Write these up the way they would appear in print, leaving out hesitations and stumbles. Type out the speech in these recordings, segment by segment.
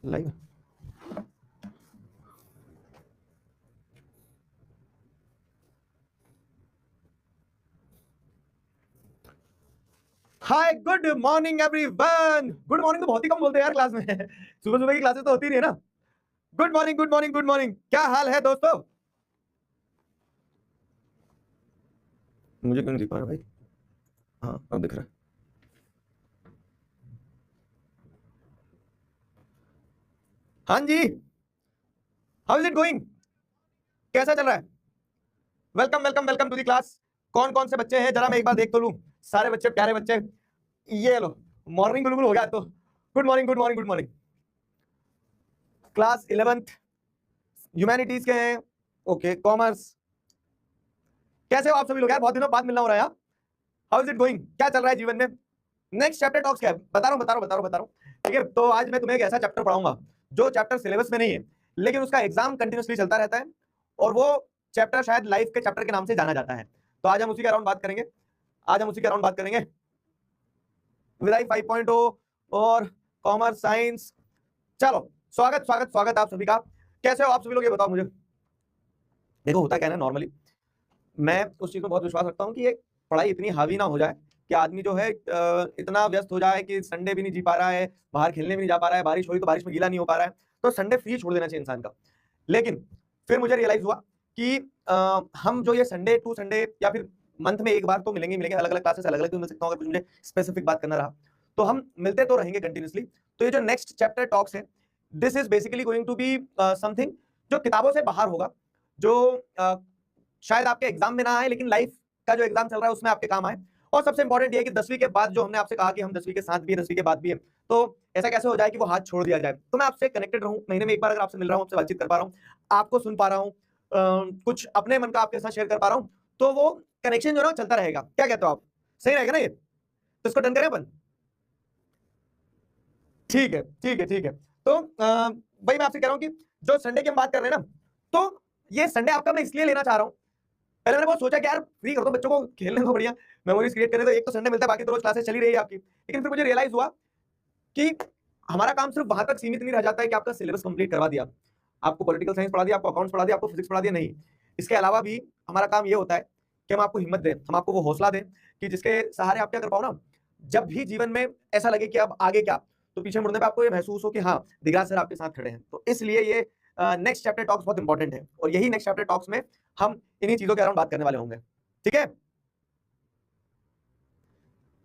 Live hi good morning everyone. Good morning तो बहुत ही कम बोलते हैं यार क्लास में। सुबह सुबह की क्लासेस तो होती नहीं है ना। Good morning good morning good morning, क्या हाल है दोस्तों? मुझे क्यों नहीं दिख पा रहा भाई? हाँ अब दिख रहा है। हाँ जी, हाउ इज इट गोइंग? कैसा चल रहा है? Welcome welcome welcome to the class. कौन कौन से बच्चे हैं जरा मैं एक बार देख तो लूं। सारे बच्चे, प्यारे बच्चे। ये लो, मॉर्निंग बिल्कुल हो गया तो। Good morning good morning good morning. Class 11th humanities के हैं। Okay, commerce. कैसे हो आप सभी लोग यार? बहुत दिनों बाद मिलना हो रहा है। How is it going? क्या चल रहा है जीवन में? नेक्स्ट चैप्टर टॉक्स क्या है? बता रहा हूं। ठीक है, तो आज मैं तुम्हें एक ऐसा चैप्टर पढ़ाऊंगा जो चैप्टर सिलेबस में नहीं है, लेकिन उसका एग्जाम कंटिन्यूसली चलता रहता है, और वो चैप्टर शायद लाइफ के चैप्टर के नाम से जाना जाता है। तो आज हम उसी के अराउंड बात करेंगे। विदाई 5.0 और कॉमर्स साइंस। चलो, स्वागत स्वागत स्वागत आप सभी का। कैसे हो आप सभी लोग, ये बताओ मुझे। देखो, होता क्या है ना, नॉर्मली मैं उस चीज में बहुत विश्वास रखता हूँ कि ये पढ़ाई इतनी हावी ना हो जाए कि आदमी जो है इतना व्यस्त हो जाए कि संडे भी नहीं जी पा रहा है, बाहर खेलने भी नहीं जा पा रहा है, बारिश हो रही तो बारिश में गीला नहीं हो पा रहा है। तो संडे फ्री छोड़ देना चाहिए इंसान का। लेकिन फिर मुझे रियलाइज हुआ कि हम जो ये संडे टू संडे या फिर मंथ में एक बार तो मिलेंगे मिलेंगे, अलग अलग क्लासेस अलग अलग मिल सकता हूँ। अगर कुछ मुझे स्पेसिफिक बात करना रहा तो हम मिलते तो रहेंगे कंटिन्यूसली। तो ये जो नेक्स्ट चैप्टर टॉक्स है, this is basically going to be something जो किताबों से बाहर होगा, जो शायद आपके एग्जाम में ना आए लेकिन लाइफ का जो एग्जाम चल रहा है उसमें आपके काम आए। और सबसे इंपॉर्टेंट ये है कि 10वीं के बाद जो हमने आपसे कहा कि हम 10वीं के साथ भी है, 10वीं के बाद भी है, तो ऐसा कैसे हो जाए कि वो हाथ छोड़ दिया जाए। तो मैं आपसे कनेक्टेड रहूं, महीने में एक बार अगर आपसे मिल रहा हूं, आपसे बातचीत कर पा रहा हूं, आपको सुन पा रहा हूं, कुछ अपने मन का आपके साथ शेयर कर पा रहा हूं, तो वो कनेक्शन जो है ना चलता रहेगा। क्या कहते हो आप? सही रहेगा ना ये? तो इसको डन करें अपन? ठीक है ठीक है ठीक है। तो भाई मैं आपसे कह रहा हूं कि जो संडे की हम बात कर रहे हैं ना, तो ये संडे आपका मैं इसलिए लेना चाह रहा हूं। पहले मैंने बहुत सोचा कि यार फ्री कर दो बच्चों को, खेलने को बढ़िया मेमोरीज क्रिएट करने, तो एक तो संडे मिलता है, बाकी तो रोज क्लासेस चली रही है आपकी। लेकिन फिर मुझे रियलाइज हुआ कि हमारा काम सिर्फ वहां तक सीमित नहीं रह जाता है कि आपका सिलेबस कंप्लीट करवा दिया, आपको पॉलिटिकल साइंस पढ़ा दिया, आपको अकाउंट्स पढ़ा दिया, आपको फिजिक्स पढ़ा दिया, नहीं। इसके अलावा भी हमारा काम ये होता है कि हम आपको हिम्मत दें, हम आपको वो हौसला दें कि जिसके सहारे आप क्या कर पाओ ना, जब भी जीवन में ऐसा लगे कि अब आगे क्या, तो पीछे मुड़ने पे आपको ये महसूस हो कि हाँ, दिगराज सर आपके साथ खड़े हैं। तो इसलिए ये नेक्स्ट चैप्टर टॉक्स बहुत इंपॉर्टेंट है, और यही नेक्स्ट चैप्टर टॉक्स में हम इन्हीं चीजों के अराउंड बात करने वाले होंगे। ठीक है,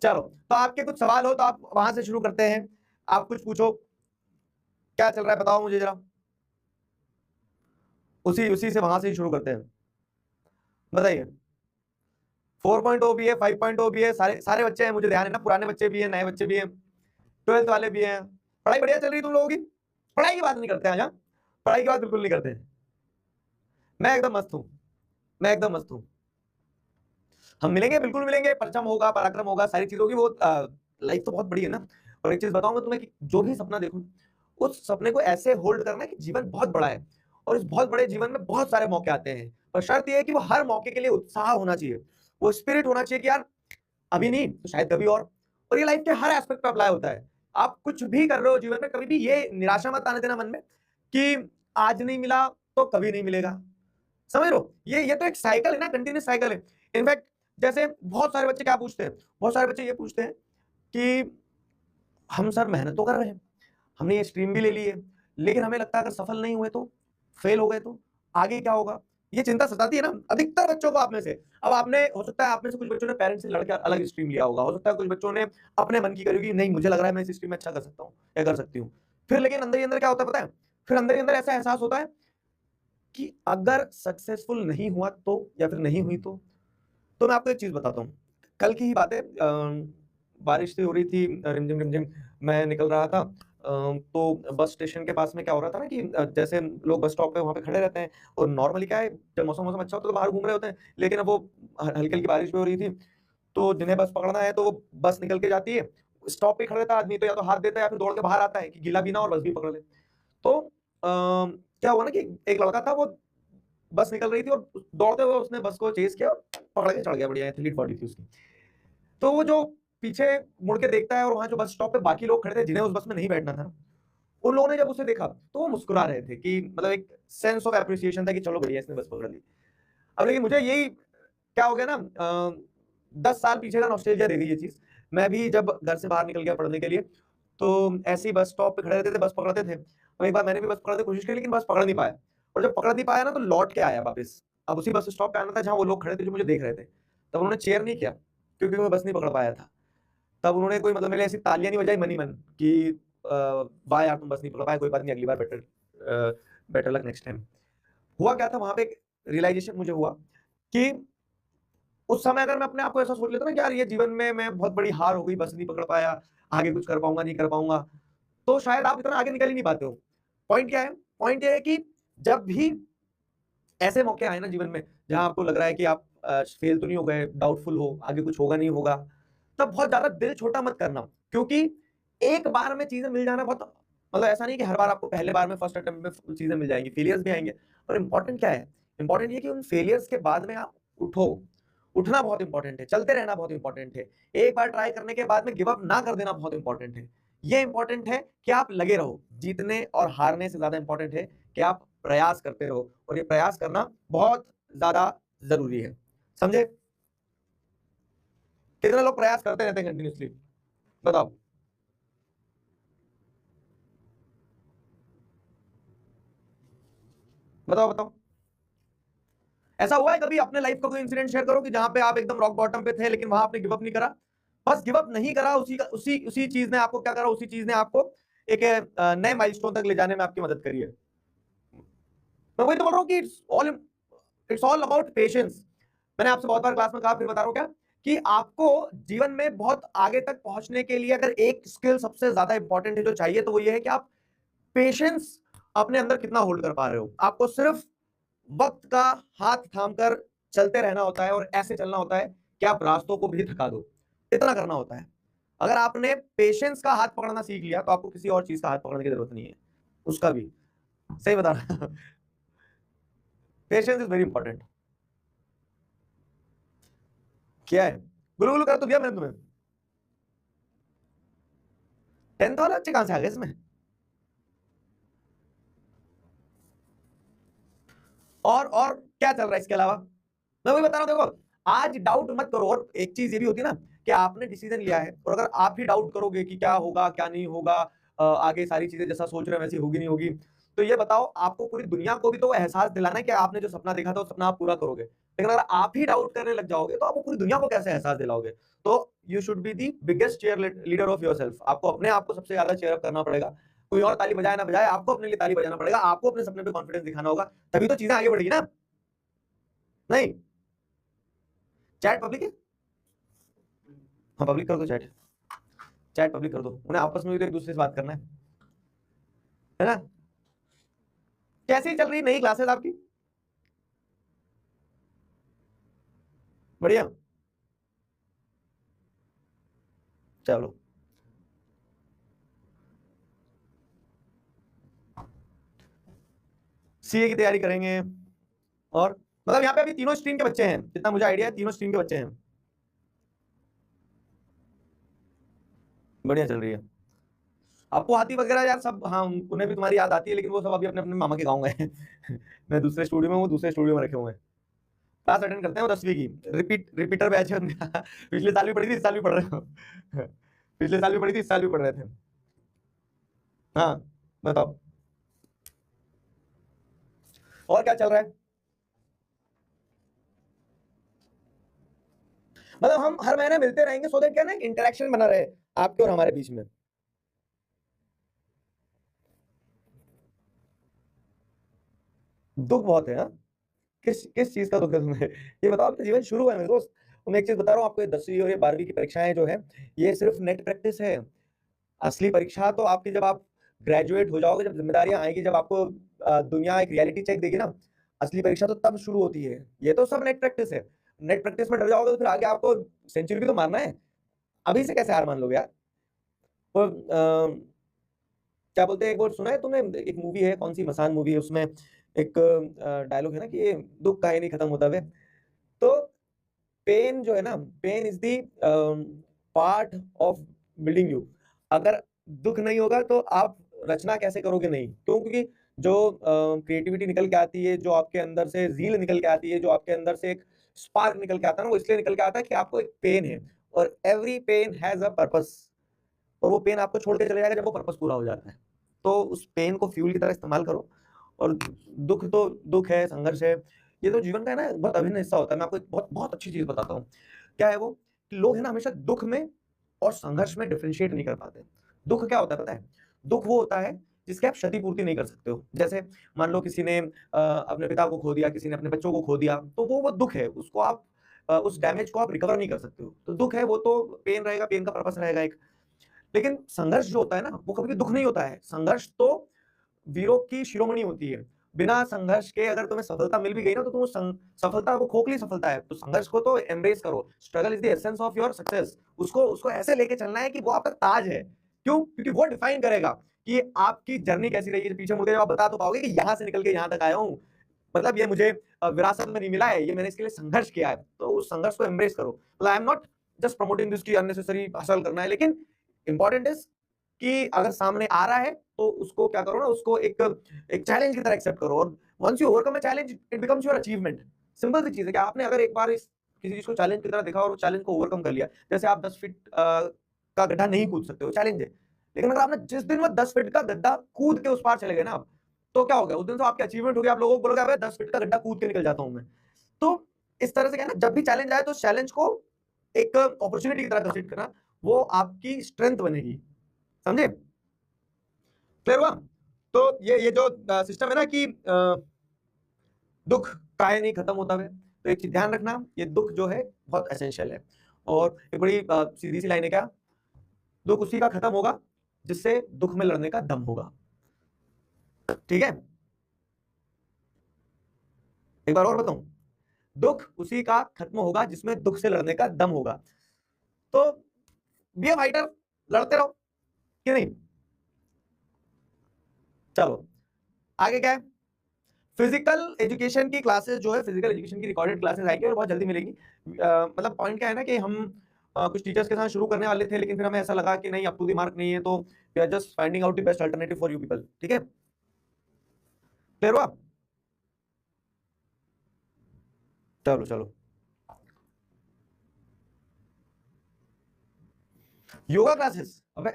चलो, तो आपके कुछ सवाल हो तो आप वहां से शुरू करते हैं। आप कुछ पूछो, क्या चल रहा है बताओ मुझे जरा। उसी उसी से वहां से ही शुरू करते हैं। बताइए। 4.0 भी है, 5.0 भी है, सारे सारे बच्चे हैं, मुझे ध्यान है ना, पुराने बच्चे भी हैं, नए बच्चे भी हैं, 12th वाले भी हैं। पढ़ाई बढ़िया चल रही है तुम लोगों की? पढ़ाई की बात नहीं करते हैं यहाँ, पढ़ाई की बात बिल्कुल नहीं करते हैं। मैं एकदम मस्त हूँ, मैं एकदम मस्त हूँ। हम मिलेंगे, बिल्कुल मिलेंगे, परचम होगा, पराक्रम होगा, सारी चीज होगी। वो लाइफ तो बहुत बड़ी है ना। और एक चीज बताऊंगा तुम्हें कि जो भी सपना देखो, उस सपने को ऐसे होल्ड करना कि जीवन बहुत बड़ा है, और इस बहुत बड़े जीवन में बहुत सारे मौके आते हैं, और शर्त यह है कि वो हर मौके के लिए उत्साह होना चाहिए, वो स्पिरिट होना चाहिए कि यार अभी नहीं तो शायद कभी और ये लाइफ के हर एस्पेक्ट पे अप्लाई होता है। आप कुछ भी कर रहे हो जीवन में, कभी भी ये निराशा मत आने देना मन में कि आज नहीं मिला तो कभी नहीं मिलेगा। समझ लो, ये तो एक साइकिल है ना, कंटिन्यूस साइकिल है। इनफैक्ट जैसे बहुत सारे बच्चे क्या पूछते हैं, बहुत सारे बच्चे ये पूछते हैं कि हम सर मेहनत तो कर रहे हैं, हमने ये स्ट्रीम भी ले ली है, लेकिन हमें लगता है अगर सफल नहीं हुए तो, फेल हो गए तो आगे क्या होगा। ये चिंता सताती है ना अधिकतर बच्चों को। आप में से, अब आपने, हो सकता है आप में से कुछ बच्चों ने पेरेंट्स से लड़कर अलग स्ट्रीम लिया होगा, हो सकता है कुछ बच्चों ने अपने मन की करी होगी, नहीं मुझे लग रहा है मैं इस स्ट्रीम में अच्छा कर सकता हूँ या कर सकती हूँ। फिर लेकिन अंदर ही अंदर क्या होता है पता है? फिर अंदर ही अंदर ऐसा एहसास होता है कि अगर सक्सेसफुल नहीं हुआ तो, या फिर नहीं हुई तो मैं आपको एक चीज बताता हूँ। कल की ही बात है, बारिश सी हो रही थी, रिमझिम रिमझिम। मैं निकल रहा था, तो बस स्टेशन के पास में क्या हो रहा था ना कि जैसे लोग बस स्टॉप पे वहां पे खड़े रहते हैं, और नॉर्मली क्या है, जब मौसम मौसम अच्छा होता है तो बाहर घूम रहे होते हैं, लेकिन अब वो हल्की हल्की बारिश भी हो रही थी, तो जिन्हें बस पकड़ना है तो वो बस निकल के जाती है। स्टॉप पे खड़े रहता है आदमी, तो या तो हाथ देता है या फिर दौड़ के बाहर आता है कि गीला भी ना और बस भी पकड़ ले। तो क्या हुआ ना कि एक लड़का था, वो बस निकल रही थी और दौड़ते हुए उसने बस को चेज किया और पकड़ के चढ़ गया। बढ़िया एथलीट बॉडी थी उसकी। तो वो जो पीछे मुड़ के देखता है, और वहां जो बस स्टॉप पे बाकी लोग खड़े थे जिन्हें उस बस में नहीं बैठना था, उन लोगों ने जब उसे देखा तो वो मुस्कुरा रहे थे कि मतलब एक सेंस ऑफ एप्रिसिएशन था कि चलो बढ़िया इसने बस पकड़ ली। अब लेकिन मुझे यही क्या हो गया ना 10 साल पीछे का नॉस्टैल्जिया दे गई ये चीज। मैं भी जब घर से बाहर निकल गया पढ़ने के लिए तो ऐसे ही बस स्टॉप पे खड़े रहते थे, बस पकड़ते थे। और एक बार मैंने भी बस पकड़ने की कोशिश की लेकिन बस पकड़ नहीं पाया, और जब पकड़ नहीं पाया ना तो लौट के आया वापस। अब उसी बस स्टॉप पे आना था जहाँ वो लोग खड़े थे जो मुझे देख रहे थे। तब उन्होंने चेयर नहीं किया क्योंकि मैं बस नहीं पकड़ पाया था। तब उन्होंने कोई मतलब मेरे लिए ऐसी तालियां नहीं बजाई मन ही मन कि वाह यार तुम बस नहीं पकड़ पाए, कोई बात नहीं, अगली बार बेटर लक नेक्स्ट टाइम। हुआ क्या था वहां पे, एक रियलाइजेशन मुझे हुआ कि उस समय अगर मैं अपने आप को ऐसा सोच लेता ना कि यार ये जीवन में मैं बहुत बड़ी हार हो गई, बस नहीं पकड़ पाया, आगे कुछ कर पाऊंगा नहीं कर पाऊंगा, तो शायद आप इतना आगे निकल ही नहीं पाते हो। पॉइंट क्या है? पॉइंट ये है कि जब भी ऐसे मौके आए ना जीवन में जहां आपको लग रहा है कि आप फेल तो नहीं हो गए, डाउटफुल हो, आगे कुछ होगा नहीं होगा, तब बहुत ज्यादा दिल छोटा मत करना। क्योंकि एक बार में चीजें मिल जाना बहुत मतलब ऐसा नहीं कि हर बार आपको पहले बार में फर्स्ट अटेम्प्ट में चीजें मिल जाएंगी, फेलियर्स भी आएंगे। और इंपॉर्टेंट क्या है? इंपॉर्टेंट ये कि उन फेलियर्स के बाद में आप उठो। उठना बहुत इंपॉर्टेंट है, चलते रहना बहुत इंपॉर्टेंट है, एक बार ट्राई करने के बाद में गिव अप ना कर देना बहुत इंपॉर्टेंट है। ये इंपॉर्टेंट है कि आप लगे रहो। जीतने और हारने से ज्यादा इंपॉर्टेंट है कि आप प्रयास करते रहो, और ये प्रयास करना बहुत ज्यादा जरूरी है। समझे? कितने लोग प्रयास करते रहते हैं कंटिन्यूसली? बताओ। बताओ बताओ। ऐसा हुआ है कभी अपने लाइफ का कोई इंसिडेंट शेयर करो कि जहां पे आप एकदम रॉक बॉटम पे थे लेकिन वहां आपने गिव अप नहीं करा? बस गिव अप नहीं करा, उसी चीज ने आपको क्या करा, उसी चीज ने आपको एक नए माइलस्टोन तक ले जाने में आपकी मदद करी है। मैं वही तो बोल रहा हूँ कि इट्स ऑल अबाउट पेशेंस। मैंने आपसे बहुत बार क्लास में कहा, फिर बता रहा हूँ क्या, कि आपको जीवन में बहुत आगे तक पहुंचने के लिए अगर एक स्किल सबसे ज्यादा इंपॉर्टेंट है जो चाहिए तो वो ये है कि आप पेशेंस अपने अंदर कितना होल्ड कर पा रहे हो। आपको सिर्फ वक्त का हाथ थामकर चलते रहना होता है, और ऐसे चलना होता है कि आप रास्तों को भी थका दो, इतना करना होता है। अगर आपने पेशेंस का हाथ पकड़ना सीख लिया तो आपको किसी और चीज का हाथ पकड़ने की जरूरत नहीं है, उसका भी। सही बता रहा पेशेंस इज वेरी इंपॉर्टेंट। क्या है? गुलू गुलू कर तो दिया मैंने तुम्हें। 10th वाला अच्छे कहां से आ गए इसमें? और क्या चल रहा है इसके अलावा? मैं वही बता रहा हूं, देखो आज डाउट मत करो। और एक चीज ये भी होती है ना कि आपने डिसीजन लिया है, और अगर आप ही डाउट करोगे कि क्या होगा क्या नहीं होगा, आगे सारी चीजें जैसा सोच रहे हैं वैसी होगी नहीं होगी, तो ये बताओ आपको पूरी दुनिया को भी तो एहसास दिलाना है कि आपने जो सपना देखा था वो सपना आप पूरा करोगे। लेकिन अगर आप ही डाउट करने लग जाओगे तो आपको पूरी दुनिया को कैसे एहसास दिलाओगे? तो you should be the biggest chair leader of your self. आपको अपने आप को सबसे ज्यादा चेयर अप करना पड़ेगा। कोई और ताली बजाए ना बजाए, आपको अपने लिए ताली बजाना पड़ेगा, आपको अपने सपने पे कॉन्फिडेंस दिखाना होगा, तभी तो चीजें आगे बढ़ेगी ना। नहीं? चैट पब्लिक है? हाँ पब्लिक कर दो चैट। चैट पब्लिक कर दो, उन्हें आपस में भी तो एक दूसरे से बात करना है ना? कैसी चल रही नई क्लासेस आपकी? बढ़िया। चलो। सीए की तैयारी करेंगे। और मतलब यहाँ पे अभी तीनों स्ट्रीम के बच्चे हैं, जितना मुझे आइडिया है तीनों स्ट्रीम के बच्चे हैं। बढ़िया चल रही है। आपको हाथी वगैरह यार सब, हाँ उन्हें भी तुम्हारी याद आती है, लेकिन वो सब अभी अपने अपने मामा के गाँव गए हैं मैं दूसरे स्टूडियो में हूँ, दूसरे स्टूडियो में रखे हुए हैं। क्लास अटेंड करते हैं वो 10वीं की, रिपीटर बैच है उनका पिछले साल भी पढ़ी थी, इस साल भी पढ़ रहे हो पिछले साल भी पढ़ी थी, इस साल भी पढ़ रहे थे। हाँ बताओ। और क्या चल रहा है? मतलब हम हर महीने मिलते रहेंगे सो दैट क्या ना इंटरेक्शन बना रहे आपके और हमारे बीच में। दुख बहुत है हाँ? किस किस चीज का दुख है तुम्हें ये बताओ, आपका जीवन शुरू है मेरे दोस्त। मैं एक चीज बता रहा हूँ आपको, ये 10वीं और ये 12वीं की परीक्षाएं जो है, ये सिर्फ नेट प्रैक्टिस है। असली परीक्षा तो आपकी जब आप ग्रेजुएट हो जाओगे, जब जिम्मेदारियां आएगी, जब आपको दुनिया एक रियलिटी चेक देगी ना, असली परीक्षा तो तब शुरू होती है। ये तो सब नेट प्रैक्टिस है। नेट प्रैक्टिस में डर जाओगे तो फिर आगे आपको सेंचुरी भी तो मारना है। अभी से कैसे हार मान लोगे यार? वो क्या बोलते हैं, एक वो सुना है तुमने, एक मूवी है, कौन सी मसान मूवी है, उसमें एक डायलॉग है ना कि ये दुख का ही नहीं खत्म होता वे। तो पेन जो है ना, pain is the part of building you. अगर दुख नहीं होगा तो आप रचना कैसे करोगे नहीं, क्यों? क्योंकि जो क्रिएटिविटी निकल के आती है, जो आपके अंदर से ज़ील निकल के आती है, जो आपके अंदर से एक स्पार्क निकल के आता है ना, वो इसलिए निकल के आता है कि आपको एक पेन है और every pain has a purpose, और वो पेन आपको छोड़ के चले जाएगा जब वो पर्पस पूरा हो जाता है। तो उस पेन को फ्यूल की तरह इस्तेमाल करो, और दुःख तो दुःख है, संघर्ष है, ये तो जीवन का है ना बहुत अभिन्न हिस्सा होता है। मैं आपको एक बहुत बहुत अच्छी चीज़ बताता हूँ। क्या है वो? कि लोग है ना हमेशा दुःख में और संघर्ष में डिफरेंशिएट नहीं कर पाते। दुःख क्या होता है पता है? दुःख वो होता है जिसकी आप क्षतिपूर्ति नहीं कर सकते हो। जैसे मान लो किसी ने अपने पिता को खो दिया, किसी ने अपने बच्चों को खो दिया, तो वो दुःख है। उसको आप उस डैमेज को आप रिकवर नहीं कर सकते हो। तो दुःख है, वो तो पेन रहेगा, पेन का पर्पस रहेगा एक। लेकिन संघर्ष जो होता है ना, वो कभी भी दुःख नहीं होता है। संघर्ष तो वीरों की शिरोमणि होती है। बिना संघर्ष के अगर तुम्हें सफलता मिल भी गई ना, तो तुम उस सफलता वो खोखली सफलता है। तो संघर्ष को तो एम्ब्रेस करो। Struggle is the essence of your success. उसको उसको ऐसे लेके चलना है कि वो आपका ताज है। क्यों? क्योंकि वो डिफाइन करेगा कि आपकी जर्नी कैसी रही है। पीछे मुड़ के जब आप बता तो पाओगे कि यहाँ से निकल के यहाँ तक आया हूँ, मतलब ये मुझे विरासत में नहीं मिला है, ये मैंने इसके लिए संघर्ष किया है। तो उस संघर्ष को एम्ब्रेस करो। मतलब I am not just promoting this की अननेसेसरी हासिल करना है, लेकिन इंपॉर्टेंट इज कि अगर सामने आ रहा है तो उसको क्या करो ना, उसको एक एक चैलेंज की तरह एक्सेप्ट करो, और once you overcome a challenge it becomes your achievement. Simple सी चीज है कि आपने अगर एक बार इस किसी चीज को चैलेंज की तरह देखा और उस चैलेंज को ओवरकम कर लिया। जैसे आप 10 फीट का गड्ढा नहीं कूद सकते हो, चैलेंज है, लेकिन अगर आपने जिस दिन वो 10 फीट का गड्ढा कूद के उस पार चले गए ना आप, तो क्या हो गया? उस दिन तो आपकी अचीवमेंट हो गया। आप लोगों को बोलोगे अबे 10 फीट का गड्ढा कूद के निकल जाता हूं मैं। तो इस तरह से क्या है ना, जब भी चैलेंज आए तो चैलेंज को एक अपॉर्चुनिटी की तरह कंसीडर करना, वो आपकी स्ट्रेंथ बनेगी। समझे? क्लियर हुआ? तो ये जो सिस्टम है ना कि दुख काहे नहीं खत्म होता है, तो एक चीज ध्यान रखना, ये दुख जो है बहुत एसेंशियल है। और एक बड़ी सीधी सी लाइन है, क्या? दुख उसी का खत्म होगा जिससे दुख में लड़ने का दम होगा। ठीक है, एक बार और बताऊं, दुख उसी का खत्म होगा जिसमें दुख से लड़ने का दम होगा। तो बी अ फाइटर, लड़ते रहो, कि नहीं? चलो आगे क्या है? फिजिकल एजुकेशन की क्लासेस जो है, फिजिकल एजुकेशन की रिकॉर्डेड क्लासेस आएगी और बहुत जल्दी मिलेगी। मतलब पॉइंट क्या है ना कि हम कुछ टीचर्स के साथ शुरू करने वाले थे, लेकिन फिर हमें ऐसा लगा कि नहीं, अप टू द मार्क नहीं है, तो we are just finding out the best alternative for you people. ठीक है, क्लियर हुआ? चलो चलो, योगा क्लासेस, अबे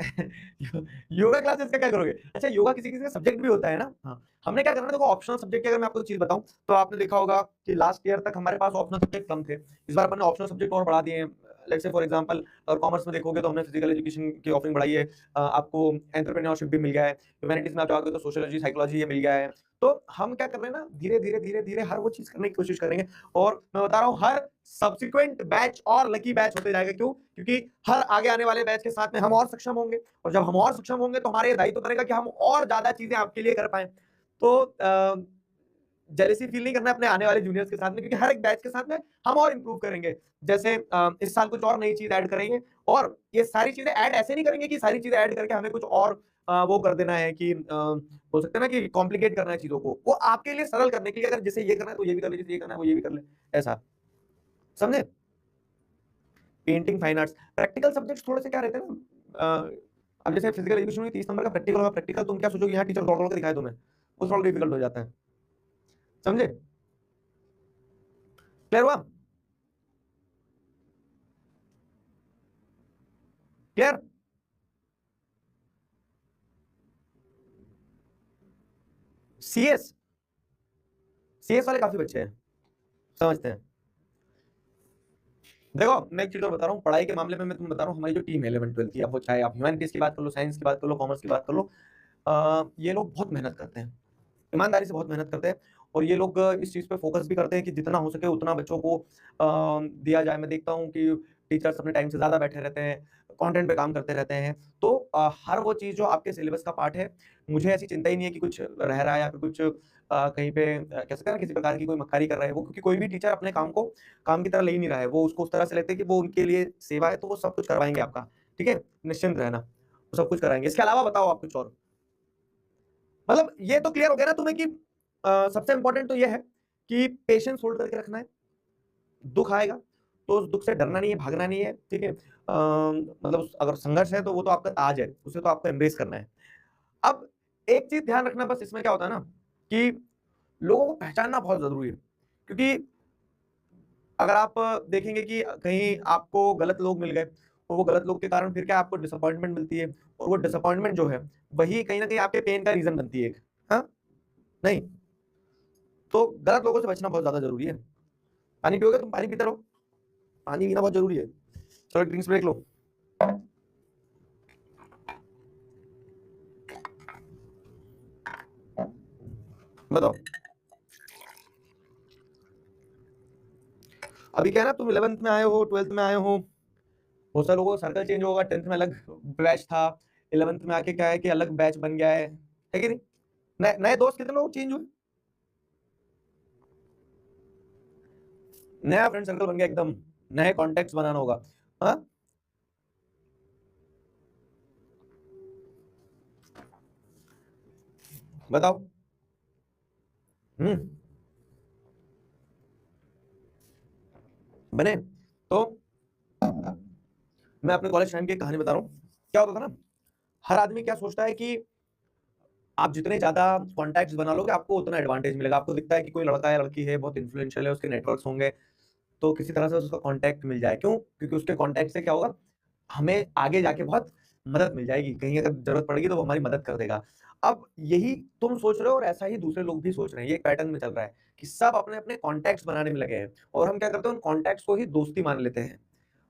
योगा क्लासेस का क्या करोगे? अच्छा, योगा किसी किसी का सब्जेक्ट भी होता है ना। हाँ, हमने क्या करना है, देखो ऑप्शनल सब्जेक्ट की अगर मैं आपको चीज बताऊं, तो आपने देखा होगा कि लास्ट ईयर तक हमारे पास ऑप्शनल सब्जेक्ट कम थे। इस बार हमने ऑप्शनल सब्जेक्ट और बढ़ा दिए हैं। लेट्स से फॉर एग्जांपल, अगर कॉमर्स में देखोगे तो हमने फिजिकल एजुकेशन की ऑफरिंग बढ़ाई है। आपको एंटरप्रेन्योरशिप भी मिल गया है। ह्यूमैनिटीज में आप जाओगे तो सोशियोलॉजी, साइकोलॉजी, ये मिल गया है। तो हम क्या कर रहे हैं ना, धीरे धीरे धीरे धीरे हर वो चीज करने की कोशिश करेंगे। और मैं बता रहा हूँ, हर सब्सिक्वेंट बैच और लकी बैच होते जाएगा। क्यों? क्योंकि हर आगे आने वाले बैच के साथ में हम और सक्षम होंगे, और जब हम और सक्षम होंगे तो हमारे दायित्व बनेगा कि हम और ज्यादा चीजें आपके लिए कर पाए। तो जेलेसी फील नहीं करना है अपने आने वाले जूनियर्स के साथ में, क्योंकि हर एक बैच के साथ में हम और इंप्रूव करेंगे। जैसे इस साल कुछ और नई चीज ऐड करेंगे, और ये सारी चीजें ऐड ऐसे नहीं करेंगे कि सारी चीजें ऐड करके हमें कुछ और वो कर देना है कि बोल सकते हैं ना कि कॉम्प्लिकेट करना है चीजों को। वो आपके लिए सरल करने के लिए, अगर जैसे ये करना है तो ये भी कर ले, जैसे ये करना है वो ये भी कर ले, ऐसा। समझे? Painting, fine arts, practical subjects थोड़े से क्या रहते हैं ना, अब जैसे फिजिकल एजुकेशन में 30 नंबर का प्रैक्टिकल होगा। प्रैक्टिकल तुम क्या सोचोगे, यहाँ टीचर दौड़ दौड़ के दिखाए तुम्हें, वो थोड़ा डिफिकल्ट हो जाता है। समझे? क्लियर हुआ? क्लियर? सीएस, सीएस वाले काफी बच्चे हैं, समझते हैं। देखो मैं एक चीज और बता रहा हूँ, पढ़ाई के मामले में मैं तुम्हें बता रहा हूँ, हमारी जो टीम है 11-12 की, अब वो चाहे आप ह्यूमैनिटीज की बात कर लो, साइंस की बात कर लो, कॉमर्स की बात कर लो, ये लोग बहुत मेहनत करते हैं, ईमानदारी से बहुत मेहनत करते हैं। और ये लोग इस चीज़ पे फोकस भी करते हैं कि जितना हो सके उतना बच्चों को दिया जाए। मैं देखता हूँ कि टीचर्स अपने टाइम से ज़्यादा बैठे रहते हैं, कंटेंट पे काम करते रहते हैं। तो हर वो चीज़ जो आपके सिलेबस का पार्ट है, मुझे ऐसी चिंता ही नहीं है कि कुछ रह रहा है या फिर कुछ कहीं पे कह सकते हैं ना किसी प्रकार की कोई मक्कारी कर रहा है वो, क्योंकि कोई भी टीचर अपने काम को काम की तरह ले ही नहीं रहा है। वो उसको उस तरह से लेते हैं कि वो उनके लिए सेवा है, तो वो सब कुछ करवाएँगे आपका। ठीक है? निश्चिंत रहना, वो सब कुछ कराएँगे। इसके अलावा बताओ आप कुछ और? मतलब ये तो क्लियर हो गया ना तुम्हें कि सबसे इंपॉर्टेंट तो ये है कि पेशेंस होल्ड करके रखना है। दुख आएगा तो उस दुख से डरना नहीं है, भागना नहीं है। ठीक है? मतलब अगर संघर्ष है तो वो तो आपका ताज है, उसे तो आपको एम्ब्रेस करना है। अब एक चीज ध्यान रखना बस, इसमें क्या होता है ना कि लोगों को पहचानना बहुत जरूरी है, क्योंकि अगर आप देखेंगे कि कहीं आपको गलत लोग मिल गए और वो गलत लोग के कारण फिर क्या आपको डिसअपॉइंटमेंट मिलती है, और वो डिसअपॉइंटमेंट जो है वही कहीं ना कहीं आपके पेन का रीजन बनती है। हाँ नहीं, तो गलत लोगों से बचना बहुत ज्यादा जरूरी है। पानी पियोगे तुम? पानी पीते रहो, पानी पीना बहुत जरूरी है। चलो ड्रिंक्स ब्रेक लो। बताओ, अभी क्या है ना, तुम 11th में आए हो, 12th में आए हो, बहुत सारे लोगों का सर्कल चेंज होगा। 10th में अलग बैच था, 11th में आके क्या है कि अलग बैच बन गया है कि नहीं? नए नए दोस्त कितने लोग चेंज हुए, नया फ्रेंड सर्कल बन गया एकदम, नए कॉन्टेक्ट बनाना होगा। हाँ बताओ। बने तो मैं अपने कॉलेज टाइम की एक कहानी बता रहा हूँ। क्या होता था ना, हर आदमी क्या सोचता है कि आप जितने ज्यादा कॉन्टैक्ट्स बना लोगे आपको उतना एडवांटेज मिलेगा। आपको दिखता है कि कोई लड़का है लड़की है बहुत इन्फ्लुएंशियल है, उसके नेटवर्क्स होंगे, तो किसी तरह से उसका कांटेक्ट मिल जाए। क्यों? क्योंकि उसके कांटेक्ट से क्या होगा, हमें आगे जाके बहुत मदद मिल जाएगी, कहीं अगर जरूरत पड़ेगी तो वो हमारी मदद कर देगा। अब यही तुम सोच रहे हो और ऐसा ही दूसरे लोग भी सोच रहे हैं, ये पैटर्न में चल रहा है कि सब अपने अपने कॉन्टैक्ट्स बनाने में लगे हैं, और हम क्या करते हैं उन कॉन्टैक्ट्स को ही दोस्ती मान लेते हैं।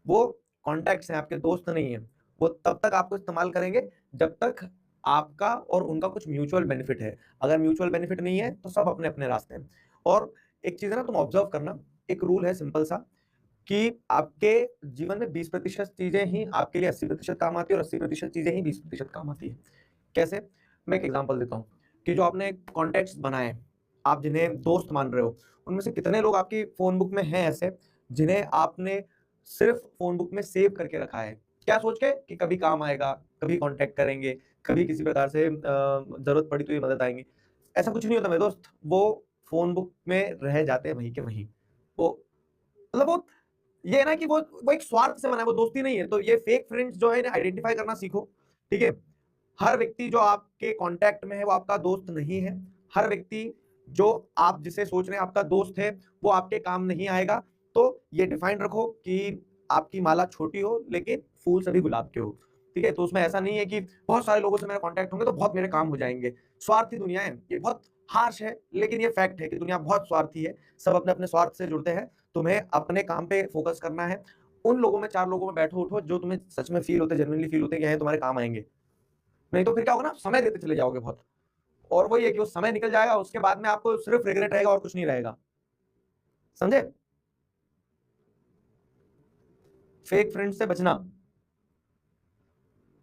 वो कॉन्टैक्ट्स हैं, आपके दोस्त नहीं है। वो तब तक आपको इस्तेमाल करेंगे जब तक आपका और उनका कुछ म्यूचुअल बेनिफिट है। अगर म्यूचुअल बेनिफिट नहीं है तो सब अपने अपने रास्ते हैं। और एक चीज है ना, तुम ऑब्जर्व करना, एक रूल है सिंपल सा, कि आपके जीवन में 20% चीजें ही आपके लिए 80% काम आती है, और 80% चीजें ही 20% काम आती है। कैसे? मैं एक एग्जांपल देता हूँ कि जो आपने कॉन्टेक्ट्स बनाए, आप जिन्हें दोस्त मान रहे हो, उनमें से कितने लोग आपकी फोन बुक में हैं ऐसे जिन्हें आपने सिर्फ फोन बुक में सेव करके रखा है, क्या सोच के कि कभी काम आएगा, कभी कांटेक्ट करेंगे, कभी किसी प्रकार से जरूरत पड़ी तो ये मदद आएंगे। ऐसा कुछ नहीं होता मेरे दोस्त, वो फोन बुक में रह जाते हैं वहीं के वहीं। वो मतलब वो ये है ना कि वो एक स्वार्थ से बना है, वो दोस्ती नहीं है। तो ये फेक फ्रेंड्स जो है इन्हें आइडेंटिफाई करना सीखो। ठीक है, हर व्यक्ति जो आपके कांटेक्ट में है वो आपका दोस्त नहीं है। हर व्यक्ति जो आप जिसे सोच रहे हैं आपका दोस्त है वो आपके काम नहीं आएगा। तो ये डिफाइन रखो कि आपकी माला छोटी हो लेकिन फूल सभी गुलाब के हो। ठीक है, तो उसमें ऐसा नहीं है कि बहुत सारे लोगों से मेरा कांटेक्ट होंगे तो बहुत मेरे काम हो जाएंगे। स्वार्थी दुनिया है, ये बहुत हार्श है लेकिन ये फैक्ट है कि दुनिया बहुत स्वार्थी है। सब अपने अपने स्वार्थ से जुड़ते हैं। तुम्हें अपने काम पे फोकस करना है। उन लोगों में, 4 लोगों में बैठो उठो जो तुम्हें सच में फील होते, जेन्युइनली फील होते कि तुम्हारे काम आएंगे। नहीं तो फिर क्या होगा ना, समय देते चले जाओगे बहुत, और वही है कि वो समय निकल जाएगा, उसके बाद में आपको सिर्फ रिग्रेट रहेगा और कुछ नहीं रहेगा। समझे? फेक फ्रेंड से बचना।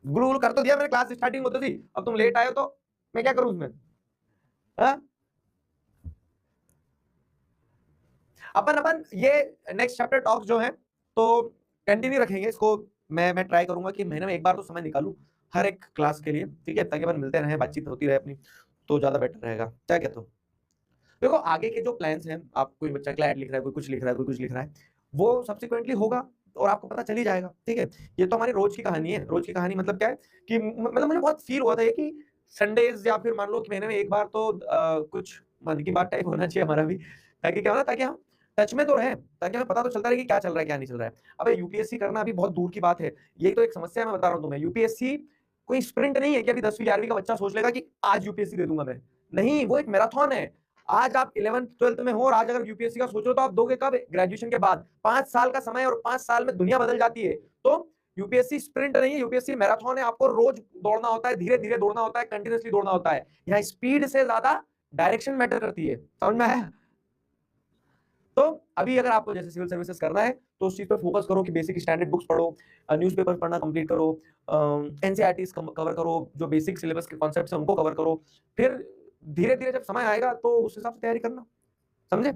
गुल कर तो दिया मैंने, क्लास स्टार्टिंग होती थी, अब तुम लेट आए हो तो मैं क्या करूं उसमें? हा? अपन अपन ये नेक्स्ट चैप्टर टॉक्स जो है तो कंटिन्यू रखेंगे इसको। मैं ट्राई करूंगा कि महीने में एक बार तो समय निकालूं हर एक क्लास के लिए। ठीक है, ताकि अपन मिलते रहे, बातचीत होती रहे अपनी, तो ज्यादा बेटर रहेगा। क्या कहते हो? देखो आगे के जो प्लान्स हैं, आप कोई बच्चा क्लैट लिख रहा है, कोई कुछ लिख रहा है, कोई कुछ लिख रहा है, वो सब्सिक्वेंटली होगा और आपको पता चल ही जाएगा। ठीक है, ये तो हमारी रोज की कहानी है। रोज की कहानी मतलब क्या है कि मतलब मुझे बहुत फील हुआ था ये कि संडेज या फिर मान लो कि महीने में एक बार तो कुछ मन की बात टाइप होना चाहिए हमारा भी, ताकि क्या होना, ताकि हम टच में तो रहे, ताकि हमें पता तो चलता रहे कि क्या चल रहा है क्या नहीं चल रहा है। अब यूपीएससी करना अभी बहुत दूर की बात है, यही तो एक समस्या मैं बता रहा हूँ तुम्हें। यूपीएससी कोई स्प्रिंट नहीं है कि अभी 10वीं 11वीं का बच्चा सोच लेगा कि आज यूपीएससी दे दूंगा मैं। नहीं, वो एक मैराथन है। आज आप 11th 12th में हो और आज अगर यूपीएससी का सोचो तो आप दोगे कब? ग्रेजुएशन के बाद। 5 साल का समय, और 5 साल में दुनिया बदल जाती है। तो यूपीएससी स्प्रिंट नहीं है, यूपीएससी मैराथन है। आपको रोज दौड़ना होता है, धीरे धीरे दौड़ना होता है, कंटिन्यूसली दौड़ना होता है। यहाँ स्पीड से ज्यादा डायरेक्शन मैटर करती है। समझ में आया? तो अभी अगर आपको जैसे सिविल सर्विसेज करना है तो उस चीज पर फोकस करो कि बेसिक स्टैंडर्ड बुक्स पढ़ो, न्यूज़पेपर पढ़ना कंप्लीट करो, एनसीईआरटीज कवर करो, जो बेसिक सिलेबस के कॉन्सेप्ट्स हैं उनको कवर करो। फिर धीरे धीरे जब समय आएगा तो उस हिसाब से तैयारी करना। समझे?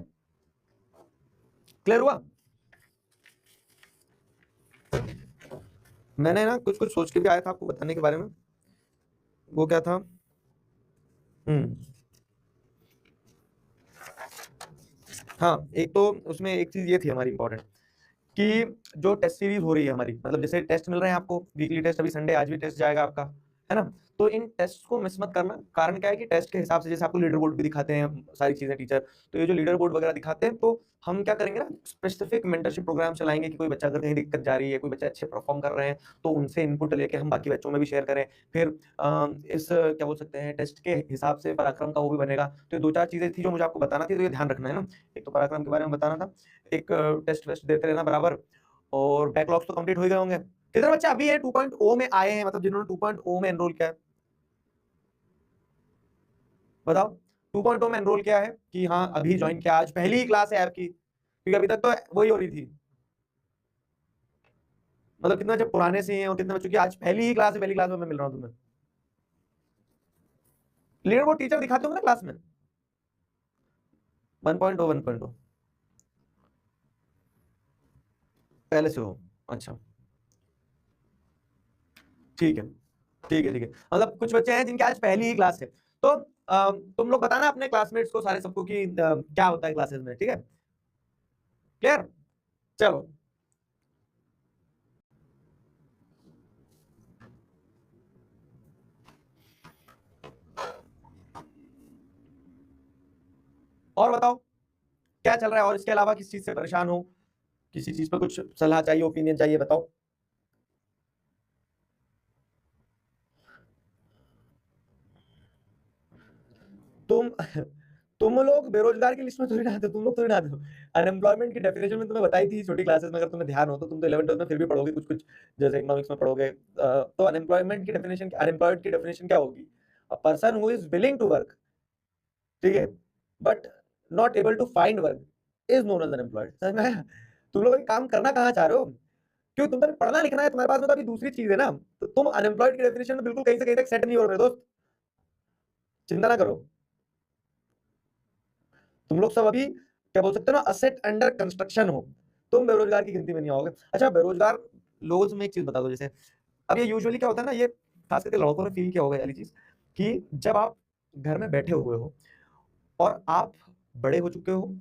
क्लियर हुआ? मैंने ना कुछ कुछ सोच के भी आया था आपको बताने के बारे में। वो क्या था? हाँ, एक तो उसमें एक चीज ये थी हमारी इंपॉर्टेंट, कि जो टेस्ट सीरीज हो रही है हमारी, मतलब जैसे टेस्ट मिल रहे हैं आपको, वीकली टेस्ट, अभी संडे आज भी टेस्ट जाएगा आपका, है ना। तो इन टेस्ट को मिस मत करना। कारण क्या है कि टेस्ट के हिसाब से जैसे आपको लीडर बोर्ड भी दिखाते हैं सारी चीजें टीचर, तो ये जो लीडर बोर्ड वगैरह दिखाते हैं, तो हम क्या करेंगे ना, स्पेसिफिक मेंटरशिप प्रोग्राम चलाएंगे कि कोई बच्चा अगर कहीं दिक्कत जा रही है, कोई बच्चा अच्छे परफॉर्म कर रहे हैं, तो उनसे इनपुट लेके हम बाकी बच्चों में भी शेयर करें। फिर इस क्या बोल सकते हैं, टेस्ट के हिसाब से पराक्रम का वो भी बनेगा। तो ये 2-4 चीजें थी जो मुझे आपको बताना थी, तो ये ध्यान रखना है ना। एक तो पराक्रम के बारे में बताना था, एक टेस्ट वेस्ट देते रहना बराबर, और बैकलॉग्स तो कंप्लीट हो ही गए होंगे। कितने बच्चे अभी ये 2.0 में आए हैं, मतलब जिन्होंने 2.0 में एनरोल किया है, बताओ। 2.0 में एनरोल किया है कि हाँ अभी ज्वाइन किया, आज पहली ही क्लास है आपकी, क्योंकि अभी तक तो वही हो रही थी। मतलब कितने बच्चे पुराने से हैं और कितने बच्चों की आज पहली ही क्लास है, पहली क्लास में मैं मिल रहा हूँ तुम्हें। लीडर बोर्ड टीचर दिखाते होंगे ना क्लास में 1.0 1.0 पहले से हो। अच्छा ठीक है ठीक है ठीक है, मतलब कुछ बच्चे हैं जिनकी आज पहली ही क्लास है। तो तुम लोग बताना अपने क्लासमेट्स को सारे सबको कि क्या होता है क्लासेस में, ठीक है, क्लियर। चलो और बताओ क्या चल रहा है, और इसके अलावा किस चीज से परेशान हो, किसी चीज पर कुछ सलाह चाहिए, ओपिनियन चाहिए, बताओ। तुम तुम लोग बेरोजगार की लिस्ट में थोड़ी ना आते हो, तुम लोग थोड़ी ना आते हो। अनएम्प्लॉयमेंट की डेफिनेशन में तुम्हें बताई थी छोटी क्लासेस में, अगर तुम्हें ध्यान हो तो तुम तो 11 12 में फिर भी पढ़ोगे कुछ कुछ, जैसे इकोनॉमिक्स में पढ़ोगे। तो अनएम्प्लॉयमेंट की डेफिनेशन, अनएम्प्लॉयड की डेफिनेशन क्या होगी? A person who is willing to work, ठीक है, but not able to find work is known as unemployed. समझ में आया? तुम लोग काम करना कहाँ चाह रहे हो? क्यों, तुम तो पढ़ना लिखना है, तुम्हारे पास में तो अभी दूसरी चीज है ना। तो तुम अनएम्प्लॉयड की डेफिनेशन में बिल्कुल कहीं से कहीं तक सेट नहीं हो रहे दोस्त, चिंता ना करो। तुम लोग सब अभी क्या बोल सकते हो ना, असेट अंडर कंस्ट्रक्शन हो, तुम बेरोजगार की गिनती में नहीं आओगे। अच्छा बेरोजगार लोगों में एक चीज बता दो, जैसे अब ये यूजुअली क्या होता है ना, ये खास करके लड़कों ने फील किया होगा वाली चीज, कि जब आप घर में बैठे हुए हो और आप बड़े हो चुके हो,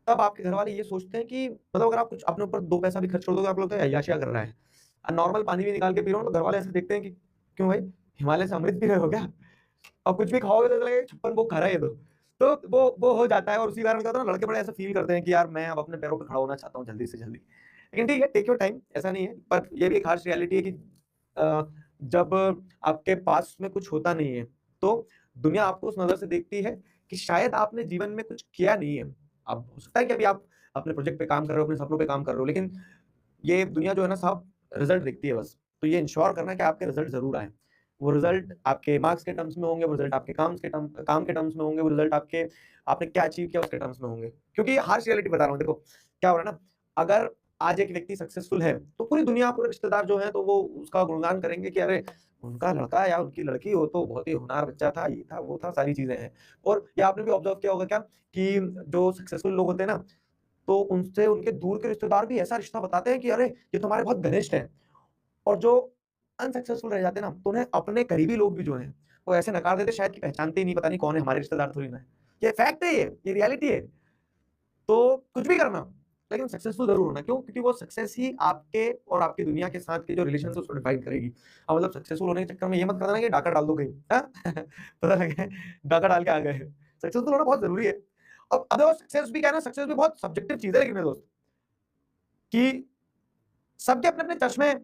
तब आपके घर वाले ये सोचते हैं कि मतलब अगर आप कुछ अपने ऊपर 2 पैसा भी खर्च कर दोगे, आप लोग तो अय्याशिया कर रहा है, नॉर्मल पानी भी निकाल के पी रहे हो, तो घर वाले ऐसे देखते हैं कि क्यों भाई, हिमालय से अमृत पी रहे हो क्या? और कुछ भी खाओगे तो लगेगा 56 वो खा रहा है ये तो वो हो जाता है। और उसी कारण क्या होता है ना, लड़के बड़े ऐसा फील करते हैं कि यार मैं अब अपने पैरों पे खड़ा होना चाहता हूँ जल्दी से जल्दी। लेकिन ठीक है, टेक योर टाइम, ऐसा नहीं है, पर ये भी एक हार्श रियलिटी है कि जब आपके पास में कुछ होता नहीं है, तो दुनिया आपको उस नजर से देखती है कि शायद आपने जीवन में कुछ किया नहीं है। अब हो सकता है कि अभी आप अपने प्रोजेक्ट पे काम कर रहे हो, अपने सपनों पे काम कर रहे हो, लेकिन ये दुनिया जो है ना साहब, रिजल्ट देखती है बस। तो ये इंश्योर करना कि आपके रिजल्ट जरूर आए। वो रिजल्ट आपके मार्क्स के टर्म्स में होंगे, वो रिजल्ट आपके काम के टर्म्स में होंगे, वो रिजल्ट आपके आपने क्या अचीव किया उसके टर्म्स में होंगे। क्योंकि हार्श रियलिटी बता रहा हूँ, देखो क्या हो रहा है ना, अगर आज एक व्यक्ति सक्सेसफुल है, तो पूरी दुनिया, पूरे रिश्तेदार जो है, तो वो उसका गुणगान करेंगे कि अरे उनका लड़का या उनकी लड़की हो तो बहुत ही होनहार बच्चा था, ये था वो था, सारी चीजें हैं। और ये आपने भी ऑब्जर्व किया होगा क्या, कि जो सक्सेसफुल लोग होते हैं ना, तो उनसे उनके दूर के रिश्तेदार भी ऐसा रिश्ता बताते हैं कि अरे ये तो हमारे बहुत घनिष्ठ हैं। और जो अनसक्सेसफुल रह जाते हैं ना, तो उन्हें अपने करीबी लोग भी जो हैं, वो ऐसे नकार देते हैं, शायद कि पहचानते ही नहीं, पता नहीं कौन है, हमारे रिश्तेदार थोड़ी ना है। ये फैक्ट है, ये रियलिटी है। तो कुछ भी करना, लेकिन सक्सेसफुल जरूर होना। क्यों? क्योंकि वो सक्सेस ही आपके और आपकी दुनिया के साथ के जो रिलेशन है उसको डिफाइन करेगी। अब मतलब सक्सेसफुल होने के चक्कर में ये मत करना कि डाका डाल दो कहीं, हाँ? पता लगे डाका डाल के आ गए। सक्सेसफुल होना बहुत जरूरी है। अब देखो सक्सेस भी क्या है ना, सक्सेस भी बहुत सब्जेक्टिव चीज है, लेकिन मेरे दोस्त, कि सबके अपने अपने चश्मे हैं,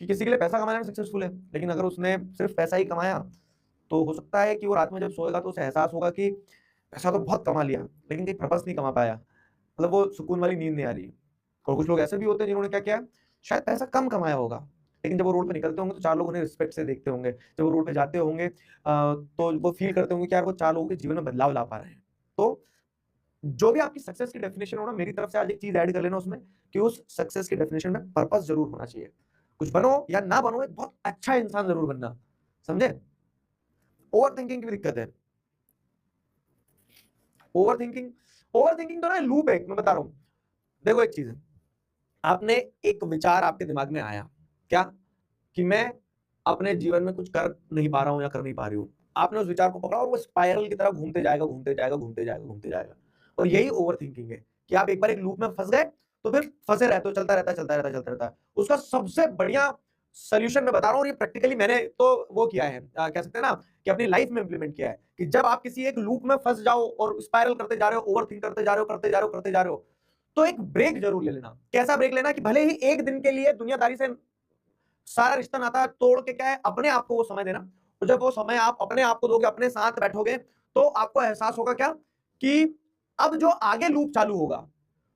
कि किसी के लिए पैसा कमाना सक्सेसफुल है, लेकिन अगर उसने सिर्फ पैसा ही कमाया, तो हो सकता है कि वो रात में जब सोएगा तो उसे एहसास होगा कि पैसा तो बहुत कमा लिया, लेकिन कहीं पर्पस नहीं कमा पाया, मतलब वो सुकून वाली नींद नहीं आ रही। और कुछ लोग ऐसे भी होते हैं जिन्होंने क्या किया, शायद पैसा कम कमाया होगा, लेकिन जब वो रोड पे निकलते होंगे तो 4 लोग उन्हें रिस्पेक्ट से देखते होंगे। जब वो रोड पे जाते होंगे तो वो फील करते होंगे कि यार वो 4 लोगों के जीवन में बदलाव ला पा रहे हैं। तो जो भी आपकी सक्सेस की डेफिनेशन हो ना, मेरी तरफ से आज एक चीज ऐड कर लेना उसमें, कि उस सक्सेस की डेफिनेशन में पर्पस जरूर होना चाहिए। कुछ बनो या ना बनो, एक बहुत अच्छा इंसान जरूर बनना, समझे? ओवर थिंकिंग की भी दिक्कत है। ओवर थिंकिंग, ओवर थिंकिंग तो ना लूप है, मैं बता रहा हूं। देखो एक चीज है, आपने एक विचार आपके दिमाग में आया, क्या, कि मैं अपने जीवन में कुछ कर नहीं पा रहा हूं या कर नहीं पा रही हूं। आपने उस विचार को पकड़ा और वो स्पाइरल की तरह घूमते जाएगा, घूमते जाएगा, घूमते जाएगा, घूमते जाएगा। और यही ओवर थिंकिंग है, कि आप एक बार एक लूप में फंस गए, तो फिर फंसे रहते हो, चलता रहता है, चलता रहता है, चलता रहता है। उसका सबसे बढ़िया सोल्यूशन मैं बता रहा हूँ और ये प्रैक्टिकली मैंने तो वो किया है, कह सकते हैं ना कि अपनी लाइफ में इंप्लीमेंट किया है कि जब आप किसी एक लूप में फंस जाओ और स्पाइरल करते जा रहे हो, ओवरथिंक करते जा रहे हो, करते जा रहे हो, तो एक ब्रेक जरूर ले लेना। कैसा ब्रेक लेना कि भले ही एक दिन के लिए दुनियादारी से सारा रिश्ता नाता तोड़ के क्या है, अपने आप को वो समय देना। तो जब वो समय आप अपने आप को दोगे, अपने साथ बैठोगे, तो आपको एहसास होगा क्या कि अब जो आगे लूप चालू होगा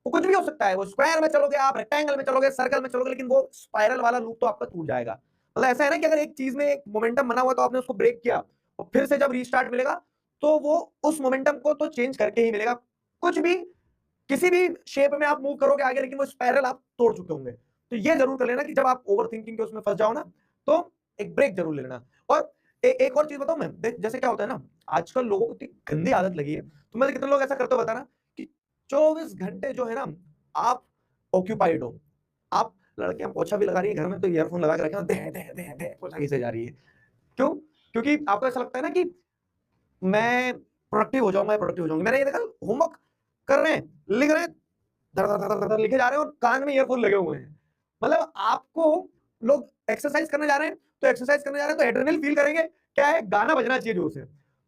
वो कुछ भी हो सकता है। वो स्क्वायर में चलोगे आप, रेक्टेंगल में चलोगे, सर्कल में चलोगे, लेकिन वो स्पाइरल वाला लूप तो आपका टूट जाएगा। मतलब ऐसा है ना कि अगर एक चीज में एक मोमेंटम बना हुआ तो आपने उसको ब्रेक किया और फिर से जब रीस्टार्ट मिलेगा तो वो उस मोमेंटम को तो चेंज करके ही मिलेगा। कुछ भी किसी भी शेप में आप मूव करोगे आगे, लेकिन वो स्पाइरल आप तोड़ चुके होंगे। तो ये जरूर कर लेना कि जब आप ओवर थिंकिंग के उसमें फंस जाओ ना, तो एक ब्रेक जरूर ले लेना। और एक और चीज बताऊं मैं, जैसे क्या होता है ना, आजकल लोगों को इतनी गंदी आदत लगी है, तुम्हें से कितने लोग ऐसा करते हो बताना कि 24 घंटे जो है ना आप ऑक्यूपाइड हो। आप लड़कियां पोछा भी लगा रही है घर में तो ईयरफोन लगा के रखे हो, दे दे दे दे पोछा खींचे जा रही है। क्यों? क्योंकि आपको ऐसा लगता है ना कि मैं प्रोडक्टिव हो जाऊंगा, प्रोडक्टिव हो जाऊंगी। मैंने ये देखा, होमवर्क कर रहे हैं, लिख रहे हैं, धड़ धड़ धड़ धड़ लिखे जा रहे हैं और कान में ईयरफोन लगे हुए हैं। मतलब आपको लोग एक्सरसाइज करने जा रहे हैं तो एक्सरसाइज करने जा रहे हैं तो एड्रेनल फील करेंगे, क्या है, गाना बजना चाहिए जोर से।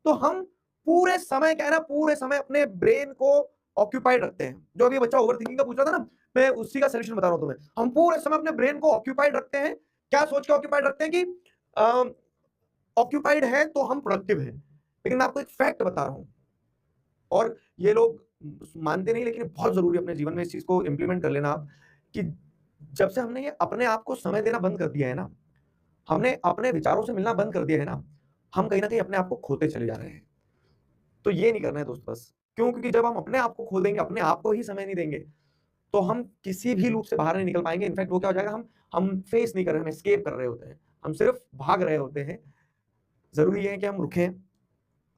तो हम पूरे समय क्या है ना, पूरे समय अपने ब्रेन को ऑक्यूपाइड रखते हैं। जो अभी बच्चा ओवर थिंकिंग का पूछ रहा था ना, मैं उसी का सोल्यूशन बता रहा हूं तुम्हें। हम पूरे समय अपने ब्रेन को ऑक्यूपाइड रखते हैं। क्या सोच के ऑक्यूपाइड रखते हैं कि ऑक्यूपाइड है तो हम प्रोडक्टिव हैं। लेकिन मैं आपको एक फैक्ट बता रहा हूं, और ये लोग मानते नहीं, लेकिन बहुत जरूरी है अपने जीवन में इस चीज को इंप्लीमेंट कर लेना आप, कि जब से हमने ये अपने आप को समय देना बंद कर दिया है ना, हमने अपने विचारों से मिलना बंद कर दिया है ना, हम कहीं ना कहीं अपने आप को खोते चले जा रहे हैं। तो ये नहीं करना है दोस्त बस। क्यों? क्योंकि जब हम अपने आप को खो देंगे, अपने आप को ही समय नहीं देंगे, तो हम किसी भी लूप से बाहर नहीं निकल पाएंगे। इनफैक्ट वो क्या हो जाएगा, हम फेस नहीं कर रहे, हम एस्केप कर रहे होते हैं, हम सिर्फ भाग रहे होते हैं। जरूरी है कि हम रुकें,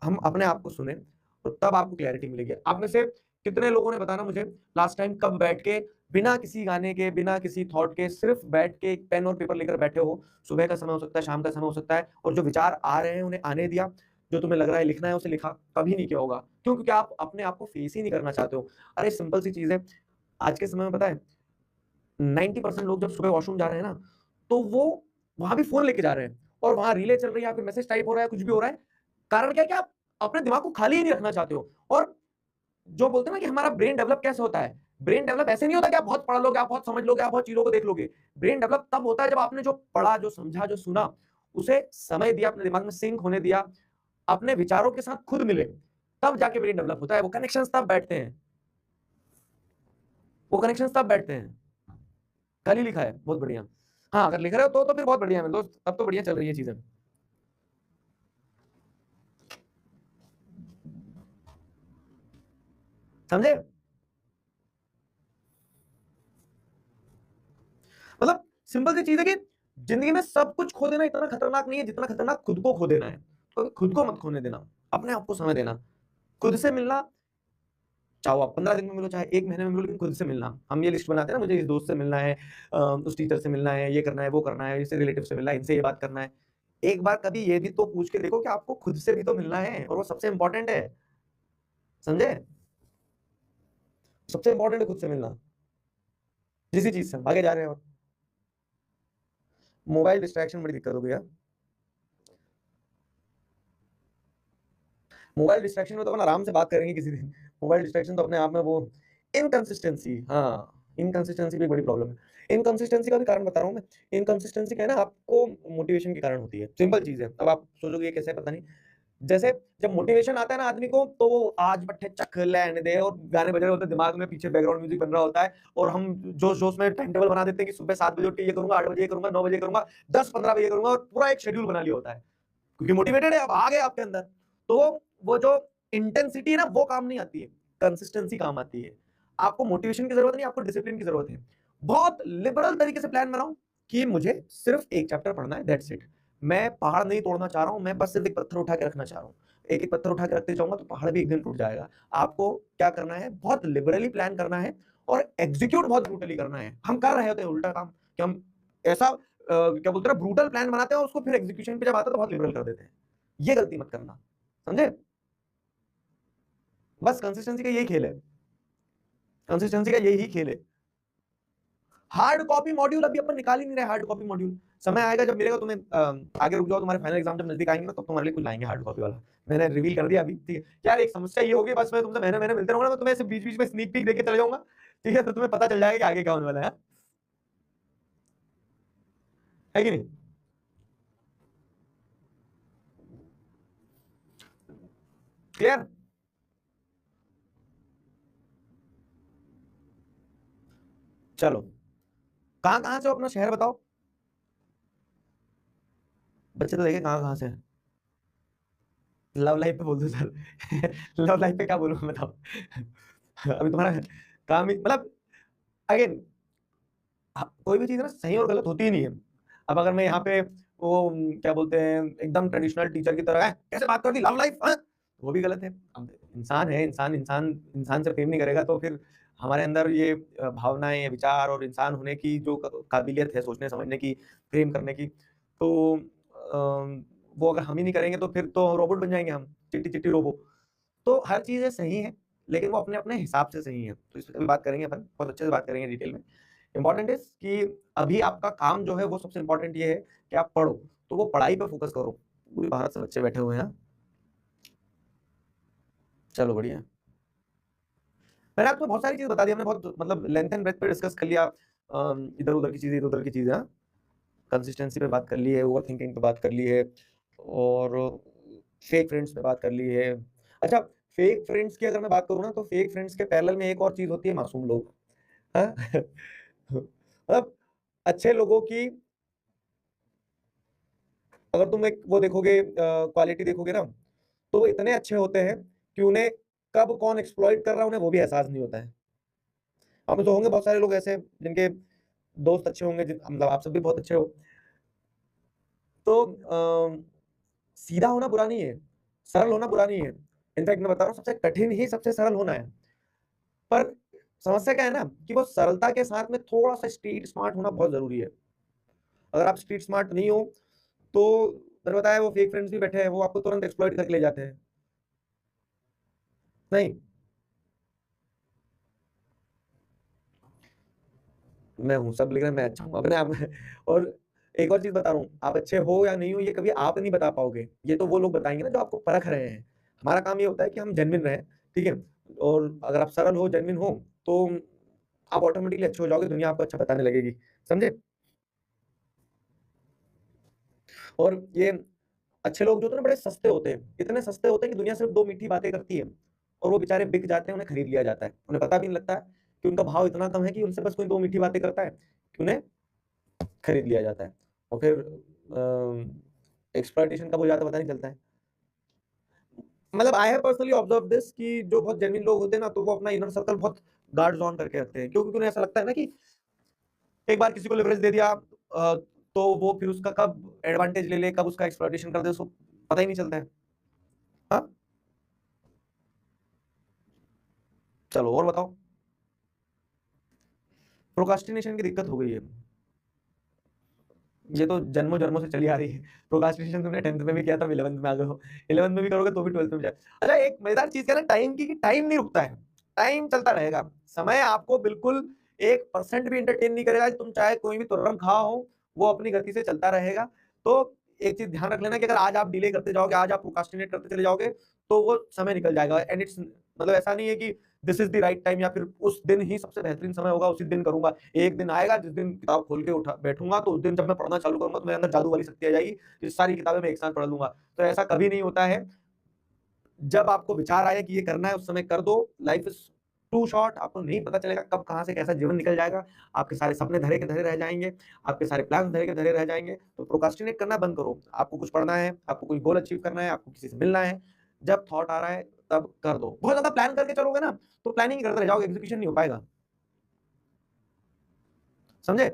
हम अपने आप को सुने, तो तब आपको क्लैरिटी मिलेगी। आप में से कितने लोगों ने बताना मुझे लास्ट टाइम कब बैठ के बिना किसी गाने के, बिना किसी थॉट के, सिर्फ बैठ के एक पेन और पेपर लेकर बैठे हो? सुबह का समय हो सकता है, शाम का समय हो सकता है, और जो विचार आ रहे हैं उन्हें आने दिया, जो तुम्हें लग रहा है लिखना है उसे लिखा। कभी नहीं किया होगा। क्यों? क्योंकि आप अपने आप को फेस ही नहीं करना चाहते हो। अरे सिंपल सी चीज है, आज के समय में पता है 90% लोग जब सुबह वॉशरूम जा रहे हैं ना, तो वो वहां भी फोन लेके जा रहे हैं और वहां रीले चल रही है, फिर मैसेज टाइप हो रहा है, कुछ भी हो रहा है। कारण क्या है कि आप अपने दिमाग को खाली ही नहीं रखना चाहते हो। और जो बोलते हैं ना कि हमारा ब्रेन डेवलप कैसे होता है, ब्रेन डेवलप ऐसे नहीं होता कि आप बहुत पढ़ लोगे, आप बहुत समझ लोगे, आप बहुत चीजों को देख लोगे। ब्रेन डेवलप तब होता है जब आपने जो पढ़ा, जो समझा, जो सुना, उसे समय दिया, अपने दिमाग में सिंक होने दिया, अपने विचारों के साथ खुद मिले, तब जाके ब्रेन डेवलप होता है। वो कनेक्शन तब बैठते हैं, वो कनेक्शन तब बैठते हैं। कल ही लिखा है, बहुत बढ़िया। हाँ, अगर लिख रहे हो तो फिर बहुत बढ़िया है दोस्त, अब तो बढ़िया चल रही है चीजें। समझे? मतलब सिंपल सी चीज है कि जिंदगी में सब कुछ खो देना इतना खतरनाक नहीं है जितना खतरनाक खुद को खो देना है। तो खुद को मत खोने देना, अपने आप को समय देना, खुद से मिलना। चाहो आप 15 दिन में मिलो, चाहे 1 महीने में मिलो, लेकिन खुद से मिलना। हम ये लिस्ट बनाते हैं ना, मुझे इस दोस्त से मिलना है, उस टीचर से मिलना है, ये करना है, वो करना है, इससे रिलेटिव से मिलना है, इनसे ये बात करना है। एक बार कभी ये भी तो पूछ के देखो कि आपको खुद से भी तो मिलना है, और वो सबसे इंपॉर्टेंट है। समझे? सबसे इंपॉर्टेंट है खुद से मिलना। जिस चीज से हम आगे जा रहे हैं। और मोबाइल डिस्ट्रैक्शन बड़ी दिक्कत हो गई यार। मोबाइल डिस्ट्रैक्शन में तो अपन आराम से बात करेंगे किसी दिन। मोबाइल डिस्ट्रैक्शन तो अपने आप में वो इनकंसिस्टेंसी, हाँ, इनकंसिस्टेंसी भी बड़ी प्रॉब्लम है। इनकंसिस्टेंसी का भी कारण बता रहा हूँ मैं। इनकंसिस्टेंसी क्या है ना, आपको मोटिवेशन के कारण होती है। सिंपल चीज है। अब आप सोचोगे ये कैसे, पता नहीं। जैसे जब मोटिवेशन आता है ना आदमी को, तो वो आज बट्ठे चख लेने दे, और गाने बज रहे होते हैं दिमाग में, पीछे बैकग्राउंड म्यूजिक बन रहा होता है, और हम जोश जोश में टाइम टेबल बना देते हैं कि सुबह 7 बजे उठ के ये करूंगा, 8 बजे ये करूंगा, 9 बजे करूंगा, 10-15 बजे करूंगा, और पूरा एक शेड्यूल बना लिया होता है, क्योंकि मोटिवेटेड है, अब आ गए आपके अंदर। तो वो जो इंटेंसिटी है ना, वो काम नहीं आती है, कंसिस्टेंसी काम आती है। आपको मोटिवेशन की जरूरत नहीं, आपको डिसिप्लिन की जरूरत है। बहुत लिबरल तरीके से प्लान बनाओ कि मुझे सिर्फ एक चैप्टर पढ़ना है, दैट्स इट। मैं पहाड़ नहीं तोड़ना चाह रहा हूं, मैं बस सिर्फ एक पत्थर उठा के रखना चाह रहा हूं। एक एक पत्थर उठा के रखते जाऊंगा तो पहाड़ भी एक दिन टूट जाएगा। आपको क्या करना है, बहुत लिबरली प्लान करना है, और एग्जीक्यूट बहुत ब्रूटली करना है। हम कर रहे होते हैं उल्टा काम, कि हम ऐसा क्या बोलते हैं, ब्रूटल प्लान बनाते हैं, और उसको फिर एग्जीक्यूशन पे जब आता है तो बहुत लिबरल कर देते हैं। ये गलती मत करना। समझे? बस कंसिस्टेंसी का यही खेल है, कंसिस्टेंसी का यही खेल है। हार्ड कॉपी मॉड्यूल अभी अपन निकाल ही नहीं रहे, हार्ड कॉपी मॉड्यूल समय आएगा जब मिलेगा तुम्हें, आगे रुक जाओ, तुम्हारे फाइनल एग्जाम जब नजदीक आएंगे ना, तब तुम्हारे लिए कुछ लाएंगे हार्ड कॉपी वाला। मैंने रिवील कर दिया अभी, ठीक है यार। एक समस्या ये होगी, बस मैं तुमसे महीने महीने मिलते रहूंगा ना, मैं तुम्हें ऐसे बीच बीच में स्नीक पीक देके चले जाऊंगा, ठीक है, तो तुम्हें पता चल जाएगा कि आगे क्या होने वाला है कि नहीं। क्लियर। चलो, कहां कहां से हो, अपना शहर बताओ। बच्चे तो देखे कहां कहां से। लव लाइफ पे बोल दो सर। लव लाइफ पे क्या बोलूं मैं, बताओ। अभी तुम्हारा काम ही मतलब, अगेन कोई भी चीज है ना सही और गलत होती ही नहीं है। अब अगर मैं यहाँ पे वो क्या बोलते हैं एकदम ट्रेडिशनल टीचर की तरह कैसे बात कर दी लव लाइफ, वो भी गलत है। अब इंसान है, इंसान इंसान इंसान से प्रेम नहीं करेगा तो फिर हमारे अंदर ये भावनाएं, ये विचार और इंसान होने की जो काबिलियत है सोचने समझने की, प्रेम करने की, तो वो अगर हम ही नहीं करेंगे तो फिर तो रोबोट बन जाएंगे हम, चिट्टी चिट्टी रोबो। तो हर चीजें सही है, लेकिन वो अपने अपने हिसाब से सही है। तो इस पर बात करेंगे अपन, बहुत अच्छे से बात करेंगे डिटेल में। इंपॉर्टेंट इज कि अभी आपका काम जो है वो सबसे इंपॉर्टेंट ये है कि आप पढ़ो, तो वो पढ़ाई पे फोकस करो। पूरे भारत से बच्चे बैठे हुए हैं। चलो बढ़िया। मैंने आपको बहुत सारी चीज बता दी, हमने बहुत मतलब लेंथ एंड ब्रेथ पे डिस्कस कर लिया, इधर उधर की चीजें, इधर उधर की चीजें, हाँ। कंसिस्टेंसी पे बात कर ली है, ओवर थिंकिंग पे बात कर ली है, और फेक फ्रेंड्स पे बात कर ली है। अच्छा, फेक फ्रेंड्स की अगर मैं बात करूँ ना, तो फेक फ्रेंड्स के पैरेलल में एक और चीज होती है, मासूम लोग, हाँ। मतलब अच्छे लोगों की अगर तुम एक वो देखोगे, क्वालिटी देखोगे ना, तो वो इतने अच्छे होते हैं कि उन्हें कब कौन एक्सप्लॉइट कर रहा है उन्हें वो भी एहसास नहीं होता है। आप में तो होंगे बहुत सारे लोग ऐसे जिनके दोस्त अच्छे होंगे, मतलब आप सब भी बहुत अच्छे हो। तो सीधा होना बुरा नहीं है, सरल होना बुरा नहीं है। इनफैक्ट मैं बता रहा हूँ सबसे कठिन ही सबसे सरल होना है। पर समस्या क्या है ना कि वो सरलता के साथ में थोड़ा सा स्ट्रीट स्मार्ट होना बहुत जरूरी है। अगर आप स्ट्रीट स्मार्ट नहीं हो तो मैंने बताया वो फेक फ्रेंड्स भी बैठे हैं, वो आपको तुरंत एक्सप्लॉइट करके ले जाते हैं। नहीं, मैं हूँ सब, लेकिन मैं अच्छा हूँ अपने आप में। और एक और चीज बता रहा हूँ, आप अच्छे हो या नहीं हो ये कभी आप नहीं बता पाओगे, ये तो वो लोग बताएंगे ना जो आपको परख रहे हैं। हमारा काम ये होता है कि हम जेन्युइन रहें, ठीक है। और अगर आप सरल हो, जेन्युइन हो, तो आप ऑटोमेटिकली अच्छे हो जाओगे, दुनिया आपको अच्छा बताने लगेगी। समझे। और ये अच्छे लोग जो होते हैं ना बड़े सस्ते होते हैं, इतने सस्ते होते हैं कि दुनिया सिर्फ दो मीठी बातें करती है, और वो बेचारे बिक जाते हैं, उन्हें खरीद लिया जाता है, उन्हें पता भी नहीं लगता है कि उनका भाव इतना कम है कि उनसे बस कोई दो मीठी बातें करता है कि उन्हें खरीद लिया जाता है। और फिर एक्सप्लॉइटेशन कब हो जाता है पता नहीं चलता है। मतलब I have personally observe this कि जो बहुत जेन्युइन लोग होते हैं ना, तो वो अपना इनर सर्कल बहुत गार्ड ऑन करके रखते हैं, क्योंकि उन्हें ऐसा लगता है ना कि एक बार किसी को लेवरेज दे दिया, तो वो फिर उसका कब एडवांटेज ले ले, कब उसका एक्सप्लॉइटेशन कर दे, उसको पता ही नहीं चलता है। हाँ, चलो और बताओ। प्रोकास्टिनेशन की दिक्कत हो गई है, ये तो जन्मों जन्मों से चली आ रही है। प्रोकास्टिनेशन तुमने 10th में भी किया था, 11th में आ गए हो, 11th में भी करोगे तो भी 12th में जाए। अच्छा, एक मजेदार चीज क्या है ना टाइम की, कि टाइम नहीं रुकता है, टाइम चलता रहेगा। समय आपको बिल्कुल 1% भी इंटरटेन नहीं करेगा, तुम चाहे कोई भी तुर्रम खाओ हो, वो अपनी गति से चलता रहेगा। तो एक चीज ध्यान रख लेना कि अगर आज आप डिले करते जाओगे, आज आप प्रोकास्टिनेट करते चले जाओगे, तो वो समय निकल जाएगा। एंड इट्स मतलब ऐसा नहीं है कि this is the right time या फिर उस दिन ही सबसे बेहतरीन समय होगा उसी दिन करूंगा। एक दिन आएगा जिस दिन किताब खोल के उठा बैठूंगा, तो उस दिन जब मैं पढ़ना चालू करूंगा तो मेरे अंदर जादू वाली शक्ति आ जाएगी कि सारी किताबें मैं एक साथ पढ़ लूंगा। तो ऐसा कभी नहीं होता है। जब आपको विचार आए कि ये करना है उस समय कर दो। लाइफ इज टू शॉर्ट, आपको नहीं पता चलेगा कब कहां से कैसा जीवन निकल जाएगा। आपके सारे सपने धरे के धरे रह जाएंगे, आपके सारे प्लान धरे के धरे रह जाएंगे। तो प्रोकास्टिनेट करना बंद करो। आपको कुछ पढ़ना है, आपको कोई गोल अचीव करना है, आपको किसी से मिलना है, जब थॉट आ रहा है तब कर दो। बहुत ज्यादा प्लान करके चलोगे ना तो प्लानिंग करते रह जाओगे, एग्जीक्यूशन नहीं हो पाएगा। समझे।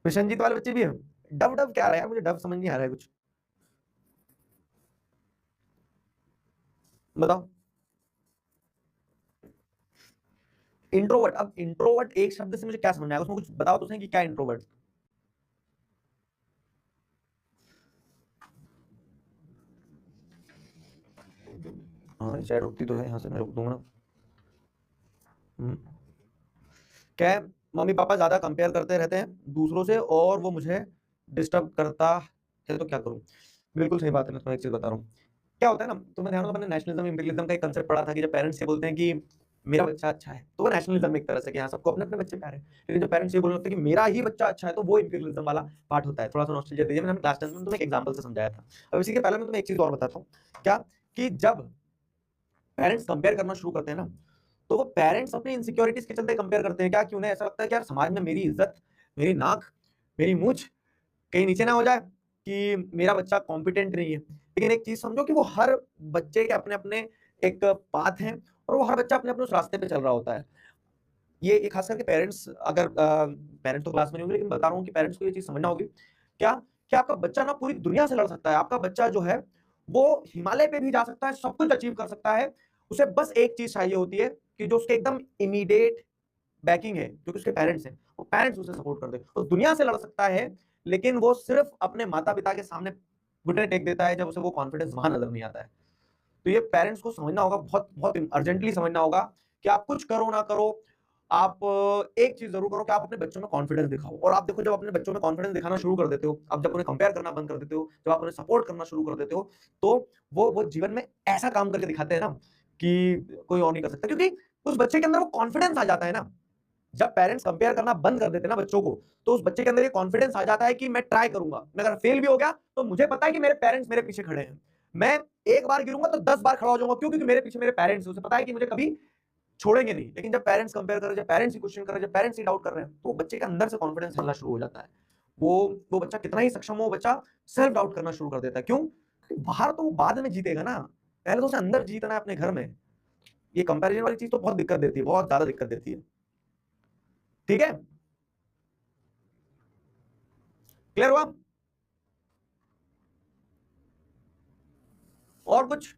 विशनजीत वाले बच्चे भी हैं। डब डब क्या आ रहा है यार, मुझे डब समझ नहीं आ रहा है कुछ, बताओ। इंट्रोवर्ट, अब इंट्रोवर्ट एक शब्द से मुझे क्या समझ में आएगा, उसमें कुछ बताओ तो सही कि क्या इंट्रोवर्ट। हाँ शायद रुकती तो है, यहाँ से मैं रुक दूंगा ना। हम्म, क्या है, मम्मी पापा ज्यादा कंपेयर करते रहते हैं दूसरों से और वो मुझे डिस्टर्ब करता है, तो क्या करूं? बिल्कुल सही बात है, मैं तुम्हें एक चीज बता रहा हूँ। क्या होता है ना, तुम्हें ध्यान होगा मैंने नेशनलिज्म इंपीरियलिज्म का एक कंसेप्ट पढ़ा था कि जब पेरेंट्स ये बोलते हैं कि मेरा बच्चा अच्छा है, तो वो नेशनलिज्म एक तरह से कि हाँ सबको अपने अपने बच्चे प्यारे हैं। लेकिन जब पेरेंट्स ये बोलते हैं कि मेरा ही बच्चा अच्छा है, तो वो इंपीरियलिज्म वाला पार्ट होता है। थोड़ा सा नॉस्टैल्जिया दीजिए, मैंने क्लास 10 में तुम्हें एक एग्जांपल से समझाया था। अब इसी के पहले मैं तुम्हें एक चीज और बताता हूँ। क्या कि जब पेरेंट्स कंपेयर करना शुरू करते हैं ना, तो वो पेरेंट्स अपनी इनसिक्योरिटीज के चलते कंपेयर करते हैं। क्या कि उन्हें ऐसा लगता है कि यार समाज में मेरी इज्जत, मेरी नाक, मेरी मूंछ कहीं नीचे ना हो जाए कि मेरा बच्चा कॉम्पिटेंट नहीं है। लेकिन एक चीज समझो कि वो हर बच्चे के अपने अपने एक पाथ हैं और वो हर बच्चा अपने अपने उस रास्ते पे चल रहा होता है। ये खास करके पेरेंट्स, अगर पेरेंट्स तो क्लास में नहीं होंगे, लेकिन बता रहा हूँ कि पेरेंट्स को ये चीज समझना होगी। क्या कि आपका बच्चा ना पूरी दुनिया से लड़ सकता है। आपका बच्चा जो है वो हिमालय पे भी जा सकता है, सब कुछ अचीव कर सकता है। उसे बस एक चीज चाहिए होती है कि जो उसके एकदम इमीडिएट बैकिंग है, जो कि उसके पेरेंट्स हैं, वो पेरेंट्स उसे सपोर्ट कर दे। तो दुनिया से लड़ सकता है, लेकिन वो सिर्फ अपने माता पिता के सामने घुटने टेक देता है जब उसे वो कॉन्फिडेंस वहां नजर नहीं आता है। तो ये पेरेंट्स को समझना होगा, बहुत बहुत अर्जेंटली समझना होगा कि आप कुछ करो ना करो, आप एक चीज जरूर करो कि आप अपने बच्चों में कॉन्फिडेंस दिखाओ। और आप देखो, जब अपने बच्चों में कॉन्फिडेंस दिखाना शुरू कर देते हो, आप जब उन्हें कंपेयर करना बंद कर देते हो, जब आप उन्हें सपोर्ट करना शुरू कर देते हो, तो वो जीवन में ऐसा काम करके दिखाते हैं ना कि कोई और नहीं कर सकता। क्योंकि उस बच्चे के अंदर वो कॉन्फिडेंस आ जाता है ना। जब पेरेंट्स कंपेयर करना बंद कर देते हैं ना बच्चों को, तो उस बच्चे के अंदर ये कॉन्फिडेंस आ जाता है कि मैं ट्राई करूंगा, मैं अगर फेल भी हो गया तो मुझे पता है कि मेरे पेरेंट्स मेरे पीछे खड़े हैं। मैं एक बार गिरूंगा तो 10 बार खड़ा हो जाऊंगा। क्यों? क्योंकि मेरे पीछे मेरे पेरेंट्स हैं, उसे पता है कि मुझे कभी छोड़ेंगे नहीं। लेकिन जब पेरेंट्स कंपेयर कर रहे हैं, जब पेरेंट्स ही क्वेश्चन कर रहे हैं, जब पेरेंट्स ही डाउट कर रहे हैं, तो बच्चे के अंदर से कॉन्फिडेंस मिलना शुरू हो जाता है। वो बच्चा कितना ही सक्षम हो, बच्चा सेल्फ डाउट करना शुरू कर देता है। क्यों? बाहर तो वो बाद में जीतेगा ना, पहले तो उसे अंदर जीतना है अपने घर में। ये कंपैरिजन वाली चीज तो बहुत दिक्कत देती है, बहुत ज्यादा दिक्कत देती है। ठीक है, क्लियर हुआ? और कुछ?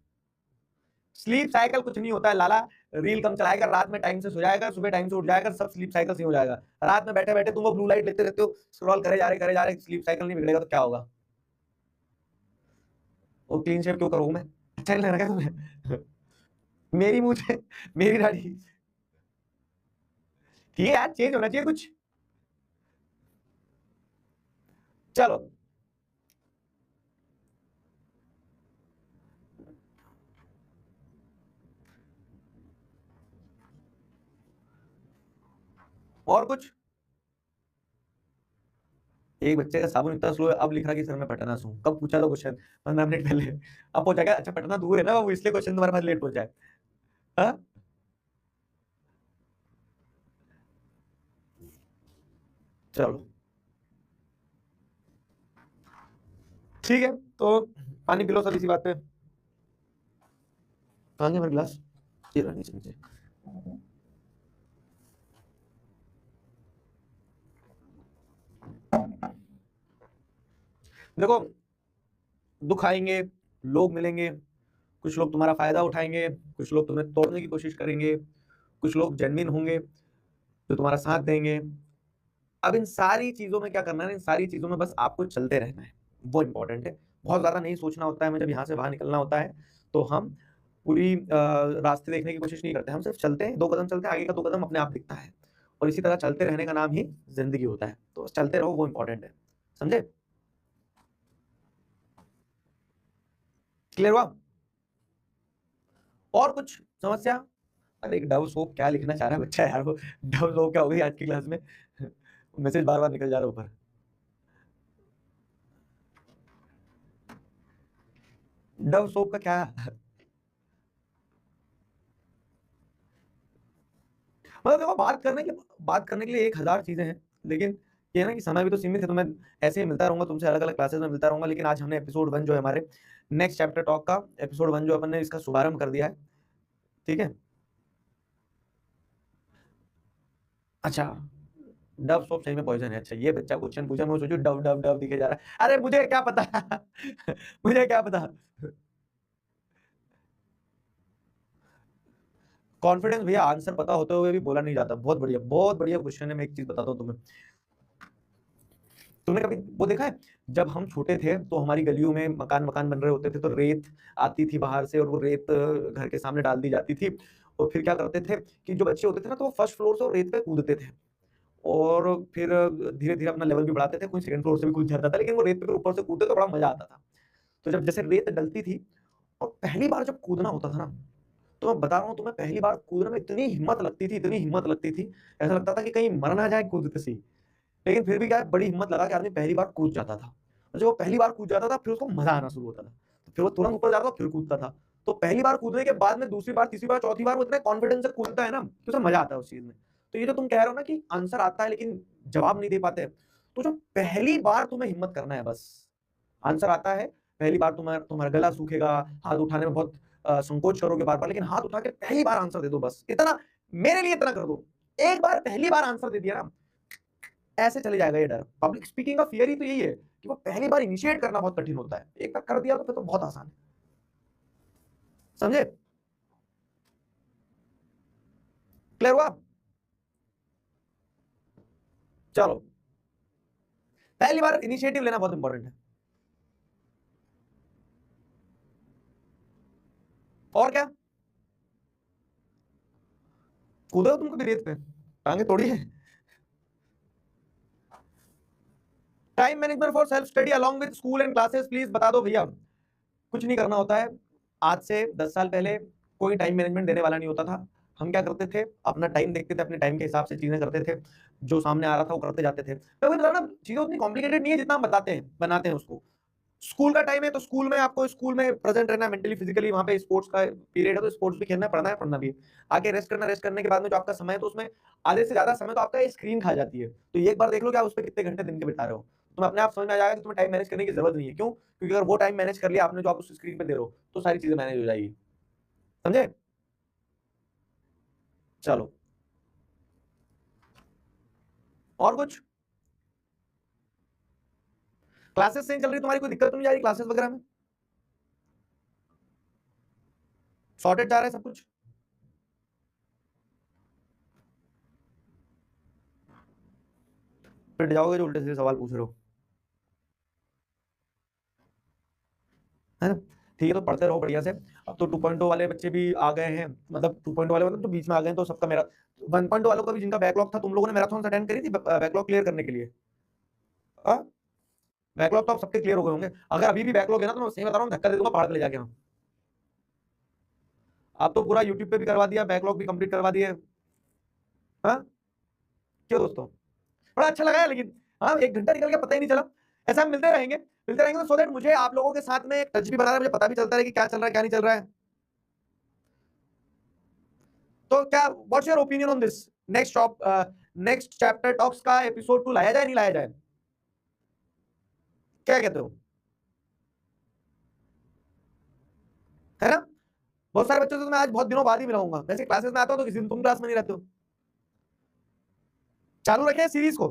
स्लीप साइकिल कुछ नहीं होता है लाला। रील कम चलाएगा, रात में टाइम से सो जाएगा, सुबह टाइम से उठ जाएगा, सब स्लीप साइकिल से हो जाएगा। रात में बैठे बैठे तुम वो ब्लू लाइट लेते रहते हो, स्क्रॉल करे जा रहे, स्लीप साइकिल नहीं बिगड़ेगा तो क्या होगा? वो क्लीन शेव क्यों करूँ मैं? अच्छा नहीं लग रहा क्या तुम्हें? मेरी मुझे मेरी दाढ़ी ठीक है यार, चेंज होना चाहिए कुछ। चलो, और कुछ? एक बच्चे का साबुन इतना स्लो है, अब लिख रहा कि सर मैं पटना से हूँ। कब पूछा था क्वेश्चन? 15 मिनट पहले। अब पहुंचा। अच्छा पटना दूर है ना वो, इसलिए क्वेश्चन तुम्हारे पास लेट पहुंचा है। हाँ? चलो ठीक है, तो पानी पी लो सब इसी बात पे। कहाँ गया मेरा गिलास? ये रहा नीचे नीचे। देखो, दुख आएंगे, लोग मिलेंगे, कुछ लोग तुम्हारा फायदा उठाएंगे, कुछ लोग तुम्हें तोड़ने की कोशिश करेंगे, कुछ लोग जेन्युइन होंगे जो तुम्हारा साथ देंगे। अब इन सारी चीजों में क्या करना है, इन सारी चीजों में बस आपको चलते रहना है, वो इंपॉर्टेंट है। बहुत ज्यादा नहीं सोचना होता है। हमें जब यहाँ से बाहर निकलना होता है तो हम पूरी रास्ते देखने की कोशिश नहीं करते, हम सिर्फ चलते हैं, 2 कदम चलते हैं, आगे का 2 कदम अपने आप दिखता है। और इसी तरह चलते रहने का नाम ही जिंदगी होता है। तो बस चलते रहो, वो इंपॉर्टेंट है। समझे? क्लियर हुआ? और कुछ समस्या? अरे एक डव सोप क्या लिखना चाह रहा है बच्चा यार, वो डव सोप क्या हो गई आज की क्लास में? मैसेज बार बार निकल जा रहा है ऊपर। डव सोप का क्या? मतलब देखो, बात करने के लिए 1000 चीजें हैं, लेकिन ये है ना कि समय भी तो सीमित है। तो मैं ऐसे ही मिलता रहूंगा तुमसे, अलग अलग क्लासेस में मिलता रहूंगा। लेकिन आज हमने एपिसोड 1 जो है हमारे नेक्स्ट चैप्टर टॉक का एपिसोड 1 जो अपन ने इसका शुभारंभ कर दिया है। ठीक है? अच्छा, डव सोप सही में पॉइजन है? अच्छा, ये बच्चा क्वेश्चन पूछा, मैं सोचू डव डव डव दिखे जा रहा है। अरे मुझे क्या पता मुझे क्या पता। कॉन्फिडेंस भैया, आंसर पता होते हुए भी बोला नहीं जाता। बहुत बढ़िया, बहुत बढ़िया क्वेश्चन है। मैं एक चीज बताता हूँ तुम्हें। तुमने कभी वो देखा है, जब हम छोटे थे तो हमारी गलियों में मकान मकान बन रहे होते थे, तो रेत आती थी बाहर से और वो रेत घर के सामने डाल दी जाती थी। और फिर क्या करते थे कि जो बच्चे होते थे ना, तो वो फर्स्ट फ्लोर से वो रेत पे कूदते थे। और फिर धीरे धीरे अपना लेवल भी बढ़ाते थे, कोई सेकंड फ्लोर से भी कूद जाता था, लेकिन वो रेत पे फिर ऊपर से कूदते तो बड़ा मजा आता था। तो जब जैसे रेत डलती थी और पहली बार जब कूदना होता था ना, तो मैं बता रहा हूँ तुम्हें, पहली बार कूदने में इतनी हिम्मत लगती थी, इतनी हिम्मत लगती थी, ऐसा लगता था कि कहीं मर ना जाए कूदते से ही। लेकिन फिर भी क्या है, बड़ी हिम्मत लगा के आदमी पहली बार कूद जाता था। और जब वो पहली बार कूद जाता था, फिर उसको मजा आना शुरू होता था। तो फिर वो तुरंत ऊपर जाता था, फिर कूदता था। तो पहली बार कूदने के बाद में दूसरी बार, तीसरी बार, चौथी बार वो इतने कॉन्फिडेंस से कूदता है ना कि उसे मजा आता है उस चीज में। तो ये जो तुम कह रहे हो ना कि आंसर आता है लेकिन जवाब नहीं दे पाते, तो जो पहली बार तुम्हें हिम्मत करना है बस। आंसर आता है, पहली बार तुम्हारा तुम्हारा गला सूखेगा, हाथ उठाने में बहुत संकोच करोगे बार बार, लेकिन हाथ उठा के पहली बार आंसर दे दो बस। इतना मेरे लिए इतना कर दो, एक बार पहली बार आंसर दे दिया ना, ऐसे चले जाएगा ये डर। पब्लिक स्पीकिंग का फियर ही तो यही है कि वो पहली बार इनिशिएट करना बहुत कठिन होता है, एक बार कर दिया तो फिर तो बहुत आसान है। समझे? क्लियर हुआ? चलो, पहली बार इनिशिएटिव लेना बहुत इंपॉर्टेंट है। और क्या, कूदो तुम कभी रेत पे, टांगे तोड़ी है। Time management for self study along with school and classes, please बता दो भैया। कुछ नहीं करना होता है। आज से 10 साल पहले कोई टाइम मैनेजमेंट देने वाला नहीं होता था। हम क्या करते थे, अपना टाइम देखते थे, अपने टाइम के हिसाब से चीजें करते थे, जो सामने आ रहा था वो करते जाते थे। तो वही बता रहा ना, चीजें उतनी कॉम्प्लिकेटेड नहीं है जितना हम बताते हैं, बनाते हैं उसको। स्कूल का टाइम है तो स्कूल में आपको स्कूल में प्रेजेंट रहना, मेंटली फिजिकली। वहां पे स्पोर्ट्स का पीरियड है तो स्पोर्ट्स भी खेलना है, पढ़ना भी है। आगे रेस्ट करना, रेस्ट करने के बाद में जो आपका समय है, तो उसमें आधे से ज्यादा समय तो आपका स्क्रीन खा जाती है। तो ये एक बार देख लो कि आप उस पर कितने घंटे दिन के बिता रहे हो। तुम्हें अपने आप समझ में आ जाएगा कि तुम्हें टाइम मैनेज करने की जरूरत नहीं है। क्यों? क्योंकि अगर वो टाइम मैनेज कर लिया आपने जो आप उस स्क्रीन पे दे रहे हो, तो सारी चीजें मैनेज हो जाएगी। समझे? चलो, और कुछ? क्लासेस सही चल रही तुम्हारी? कोई दिक्कत तो नहीं जा रही क्लासेस वगैरह में? सॉर्टेड जा रहा है सब कुछ? पिट जाओगे जो उल्टे सीधे सवाल पूछ रहे हो, है ना? ठीक है, तो पढ़ते रहो बढ़िया से। अब तो 2.0 वाले बच्चे भी आ गए हैं, मतलब 2.0 वाले मतलब तो बीच में आ गए हैं, तो सबका मेरा 1.0 वालों का भी, जिनका बैकलॉग था, तुम लोगों ने मैराथन अटेंड करी थी बैकलॉग क्लियर करने के लिए। बैकलॉग तो आप सबके क्लियर हो गए होंगे। अगर अभी भी बैकलॉग है ना, तो मैं सही बता रहा हूँ, धक्का दे दूंगा पहाड़ पे ले जाके। हम आप तो पूरा यूट्यूब पे भी करवा दिया, बैकलॉग भी कंप्लीट करवा दिए। हाँ, क्यों दोस्तों? बड़ा अच्छा लगा है लेकिन। हाँ, 1 घंटा निकल गया पता ही नहीं चला। ऐसा हम मिलते रहेंगे तो सो दैट मुझे आप लोगों के साथ में टच भी बना रहा है, मुझे पता भी चलता है कि क्या चल रहा है क्या नहीं चल रहा है। तो क्या, what's your opinion on this? Next chapter talks का एपिसोड 2 लाया जाए नहीं लाया जाए? क्या कहते हो? है ना? बहुत सारे बच्चों से तो मैं आज बहुत दिनों बाद ही मिलाऊंगा। वैसे क्लासेस में आता हूं तो किसी दिन तुम क्लास में नहीं रहते हो। चालू रखें सीरीज को?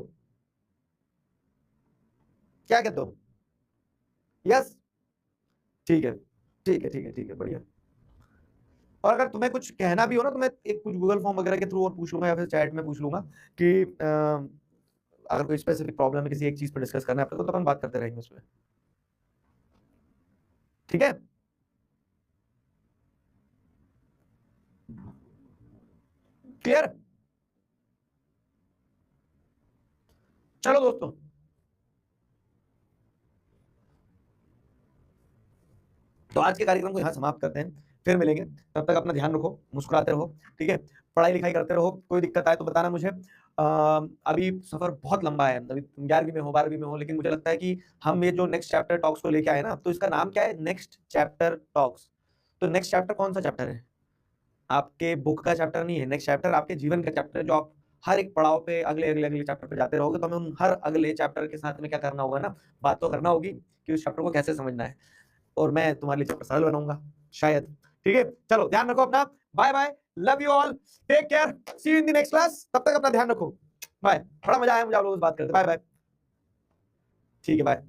क्या कहते हो? यस? ठीक है, ठीक है, ठीक है, ठीक है, बढ़िया। और अगर तुम्हें कुछ कहना भी हो ना, तो मैं एक कुछ गूगल फॉर्म वगैरह के थ्रू और पूछ लूंगा, या फिर चैट में पूछ लूंगा कि अगर कोई स्पेसिफिक प्रॉब्लम है किसी एक चीज पर डिस्कस करना है आपको, तो अपन बात करते रहेंगे उस पर। ठीक है? क्लियर? चलो दोस्तों, तो आज के कार्यक्रम को यहाँ समाप्त करते हैं, फिर मिलेंगे। तब तक अपना ध्यान रखो, मुस्कुराते रहो, ठीक है? पढ़ाई लिखाई करते रहो, कोई दिक्कत आए तो बताना मुझे। अभी सफर बहुत लंबा है, अभी 11वीं में हो, 12वीं में हो, लेकिन मुझे लगता है कि हम ये जो नेक्स्ट चैप्टर टॉक्स को लेके आए ना, तो इसका नाम क्या है? Next chapter talks. तो नेक्स्ट चैप्टर कौन सा चैप्टर है? आपके बुक का चैप्टर नहीं है। नेक्स्ट चैप्टर आपके जीवन का चैप्टर है, जो आप हर एक पड़ाव पे अगले अगले अगले चैप्टर पे जाते रहोगे, तो हमें उन हर अगले चैप्टर के साथ में क्या करना होगा ना, बात तो करना होगी कि उस चैप्टर को कैसे समझना है। और मैं तुम्हारे लिए चैप्टर सरल बनाऊंगा शायद। ठीक है? चलो, ध्यान रखो अपना। Bye bye, love you all, take care, see you in the next class. तब तक अपना ध्यान रखो। बाय। बड़ा मजा आया मुझे आप लोगों से बात करते। Bye bye. ठीक है, बाय।